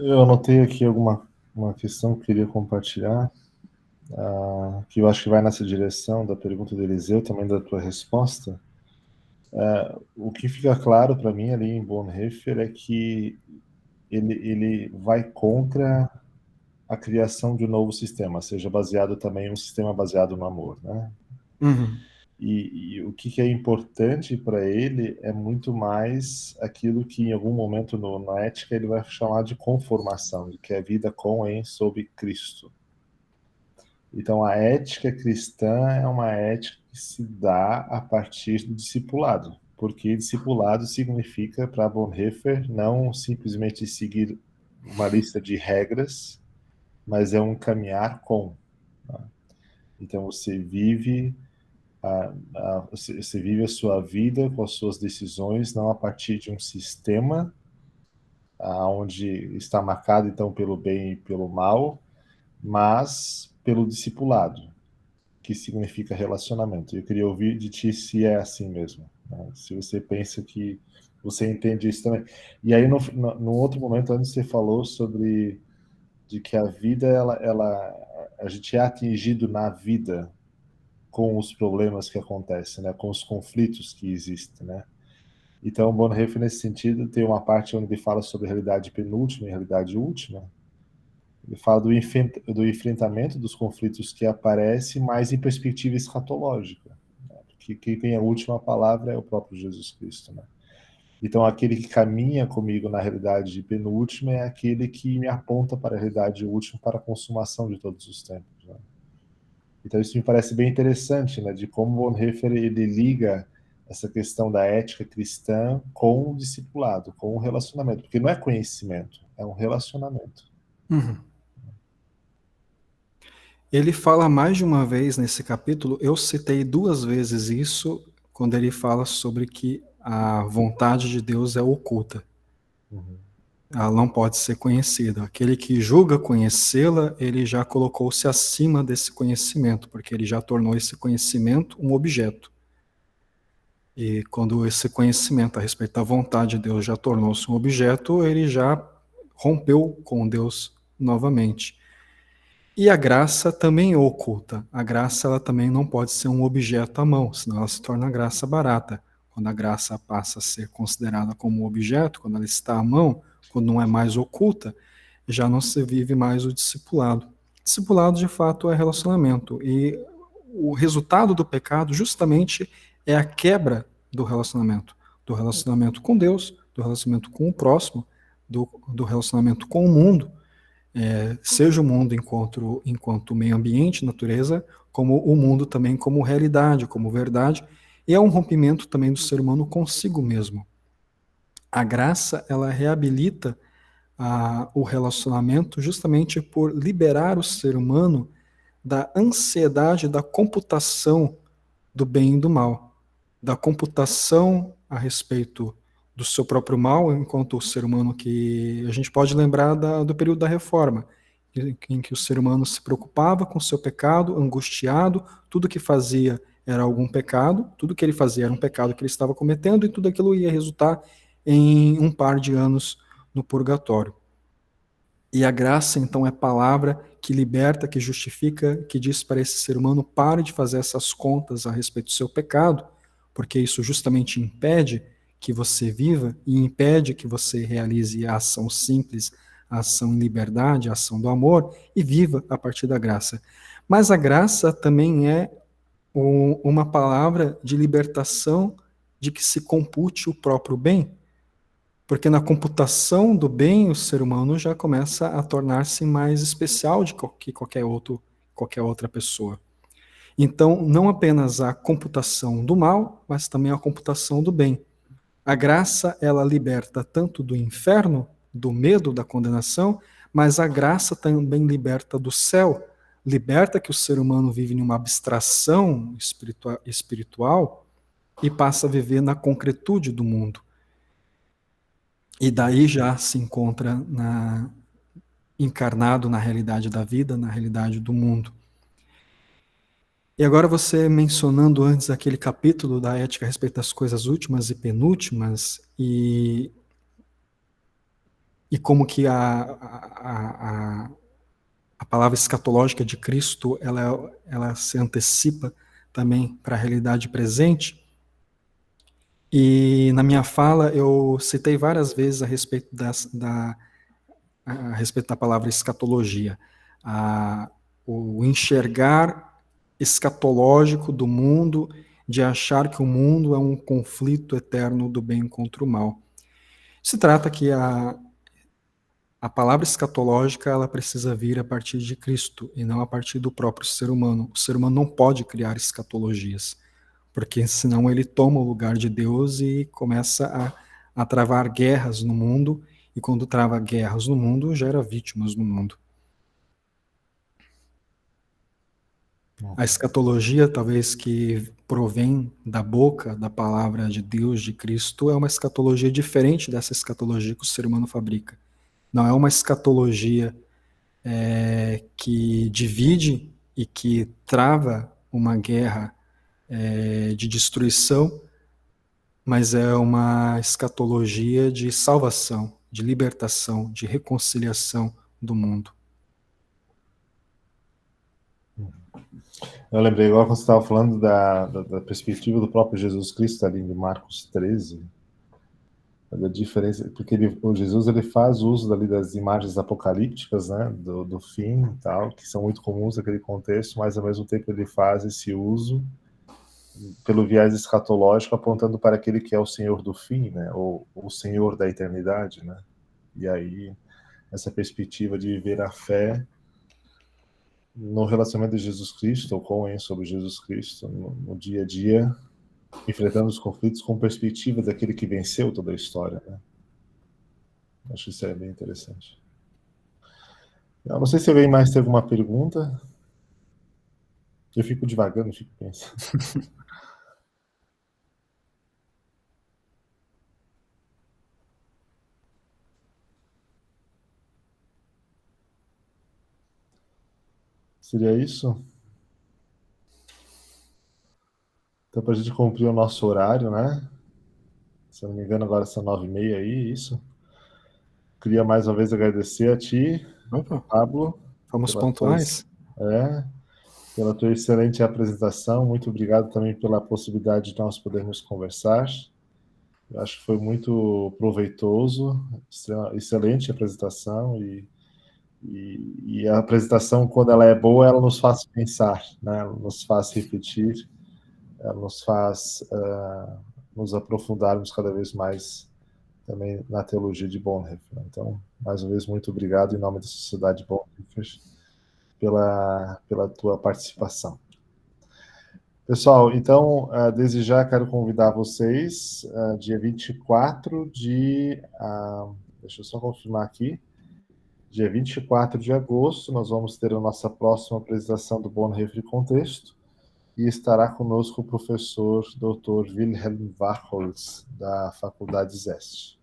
Eu anotei aqui uma questão que eu queria compartilhar, que eu acho que vai nessa direção da pergunta do Eliseu, também da tua resposta, O que fica claro para mim ali em Bonhoeffer é que ele vai contra a criação de um novo sistema, seja baseado também um sistema baseado no amor, né? Uhum. E o que é importante para ele é muito mais aquilo que em algum momento na ética ele vai chamar de conformação, de que é vida com em sob Cristo. Então a ética cristã é uma ética que se dá a partir do discipulado, porque discipulado significa para Bonhoeffer não simplesmente seguir uma lista de regras, mas é um caminhar com. Tá? Então você vive você vive a sua vida com as suas decisões não a partir de um sistema onde está marcado então pelo bem e pelo mal, mas pelo discipulado, que significa relacionamento. Eu queria ouvir de ti se é assim mesmo, né? Se você pensa que você entende isso também. E aí no outro momento antes você falou sobre de que a vida a gente é atingido na vida com os problemas que acontecem, né? Com os conflitos que existem, né? Então, Bonhoeffer, nesse sentido, tem uma parte onde ele fala sobre realidade penúltima e realidade última. Ele fala do enfrentamento dos conflitos que aparecem, mas em perspectiva escatológica, né? Porque quem tem a última palavra é o próprio Jesus Cristo, né? Então, aquele que caminha comigo na realidade penúltima é aquele que me aponta para a realidade última, para a consumação de todos os tempos, né? Então isso me parece bem interessante, né, de como Bonhoeffer ele liga essa questão da ética cristã com o discipulado, com o relacionamento, porque não é conhecimento, é um relacionamento. Uhum. Ele fala mais de uma vez nesse capítulo, eu citei 2 vezes isso, quando ele fala sobre que a vontade de Deus é oculta. Uhum. Ela não pode ser conhecida. Aquele que julga conhecê-la, ele já colocou-se acima desse conhecimento, porque ele já tornou esse conhecimento um objeto. E quando esse conhecimento a respeito da vontade de Deus já tornou-se um objeto, ele já rompeu com Deus novamente. E a graça também é oculta. A graça ela também não pode ser um objeto à mão, senão ela se torna graça barata. Quando a graça passa a ser considerada como um objeto, quando ela está à mão, quando não é mais oculta, já não se vive mais o discipulado. Discipulado, de fato, é relacionamento. E o resultado do pecado, justamente, é a quebra do relacionamento com Deus, do relacionamento com o próximo, do relacionamento com o mundo, seja o mundo enquanto meio ambiente, natureza, como o mundo também como realidade, como verdade, e é um rompimento também do ser humano consigo mesmo. A graça, ela reabilita o relacionamento justamente por liberar o ser humano da ansiedade da computação do bem e do mal, da computação a respeito do seu próprio mal, enquanto o ser humano que a gente pode lembrar do período da Reforma, em que o ser humano se preocupava com o seu pecado, angustiado, tudo que fazia era algum pecado, tudo que ele fazia era um pecado que ele estava cometendo e tudo aquilo ia resultar em um par de anos no purgatório. E a graça, então, é a palavra que liberta, que justifica, que diz para esse ser humano, pare de fazer essas contas a respeito do seu pecado, porque isso justamente impede que você viva e impede que você realize a ação simples, a ação em liberdade, a ação do amor, e viva a partir da graça. Mas a graça também é uma palavra de libertação de que se compute o próprio bem, porque na computação do bem o ser humano já começa a tornar-se mais especial que qualquer outra pessoa. Então, não apenas a computação do mal, mas também a computação do bem. A graça, ela liberta tanto do inferno, do medo, da condenação, mas a graça também liberta do céu, liberta que o ser humano vive em uma abstração espiritual e passa a viver na concretude do mundo. E daí já se encontra encarnado na realidade da vida, na realidade do mundo. E agora você mencionando antes aquele capítulo da ética a respeito das coisas últimas e penúltimas, e como que a palavra escatológica de Cristo, ela se antecipa também para a realidade presente. E na minha fala eu citei várias vezes a respeito a respeito da palavra escatologia, o enxergar escatológico do mundo, de achar que o mundo é um conflito eterno do bem contra o mal. Se trata que a palavra escatológica ela precisa vir a partir de Cristo e não a partir do próprio ser humano. O ser humano não pode criar escatologias, porque senão ele toma o lugar de Deus e começa a travar guerras no mundo, e quando trava guerras no mundo, gera vítimas no mundo. A escatologia, talvez que provém da boca da palavra de Deus, de Cristo, é uma escatologia diferente dessa escatologia que o ser humano fabrica. Não é uma escatologia que divide e que trava uma guerra de destruição, mas é uma escatologia de salvação, de libertação, de reconciliação do mundo. Eu lembrei agora quando você estava falando da perspectiva do próprio Jesus Cristo ali em Marcos 13, da diferença, porque o Jesus ele faz uso dali das imagens apocalípticas, né, do fim e tal, que são muito comuns naquele contexto, mas ao mesmo tempo ele faz esse uso pelo viés escatológico, apontando para aquele que é o Senhor do fim, né, ou o Senhor da eternidade, né, e aí essa perspectiva de viver a fé no relacionamento de Jesus Cristo, ou com sobre Jesus Cristo, no dia a dia, enfrentando os conflitos com perspectiva daquele que venceu toda a história, né? Acho que isso é bem interessante. Eu não sei se alguém mais tem alguma pergunta. Eu fico devagando, eu fico pensando. Seria isso? Então, para a gente cumprir o nosso horário, né? Se eu não me engano, agora são 9h30 aí, isso. Queria mais uma vez agradecer a ti, Pablo. Vamos pontuais. Pela tua excelente apresentação. Muito obrigado também pela possibilidade de nós podermos conversar. Eu acho que foi muito proveitoso, excelente apresentação e a apresentação, quando ela é boa, ela nos faz pensar, né? Ela nos faz refletir, ela nos faz nos aprofundarmos cada vez mais também na teologia de Bonhoeffer. Então, mais uma vez, muito obrigado em nome da Sociedade Bonhoeffer pela tua participação. Pessoal, então, desde já quero convidar vocês, dia 24 de... deixa eu só confirmar aqui. Dia 24 de agosto, nós vamos ter a nossa próxima apresentação do Bonhoeffer Contexto, e estará conosco o professor Dr. Wilhelm Wachholz, da Faculdade Zeste.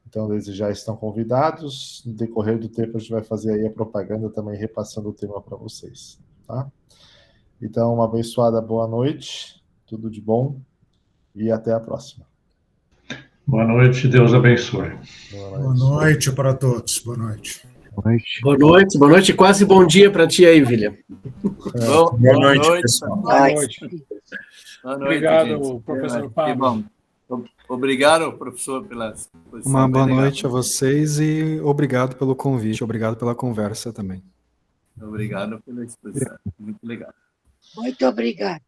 Então, desde já estão convidados. No decorrer do tempo, a gente vai fazer aí a propaganda também, repassando o tema para vocês. Tá? Então, uma abençoada boa noite, tudo de bom, e até a próxima. Boa noite, Deus abençoe. Boa noite para todos, boa noite. Boa noite, quase bom dia para ti aí, William. Boa noite, pessoal. Boa noite. Boa noite, Obrigado, gente. professor Que Pablo. bom. Obrigado, professor, pela exposição. Uma boa Bem legal. noite a vocês e obrigado pelo convite, obrigado pela conversa também. Obrigado pela exposição. Muito legal. Muito obrigado.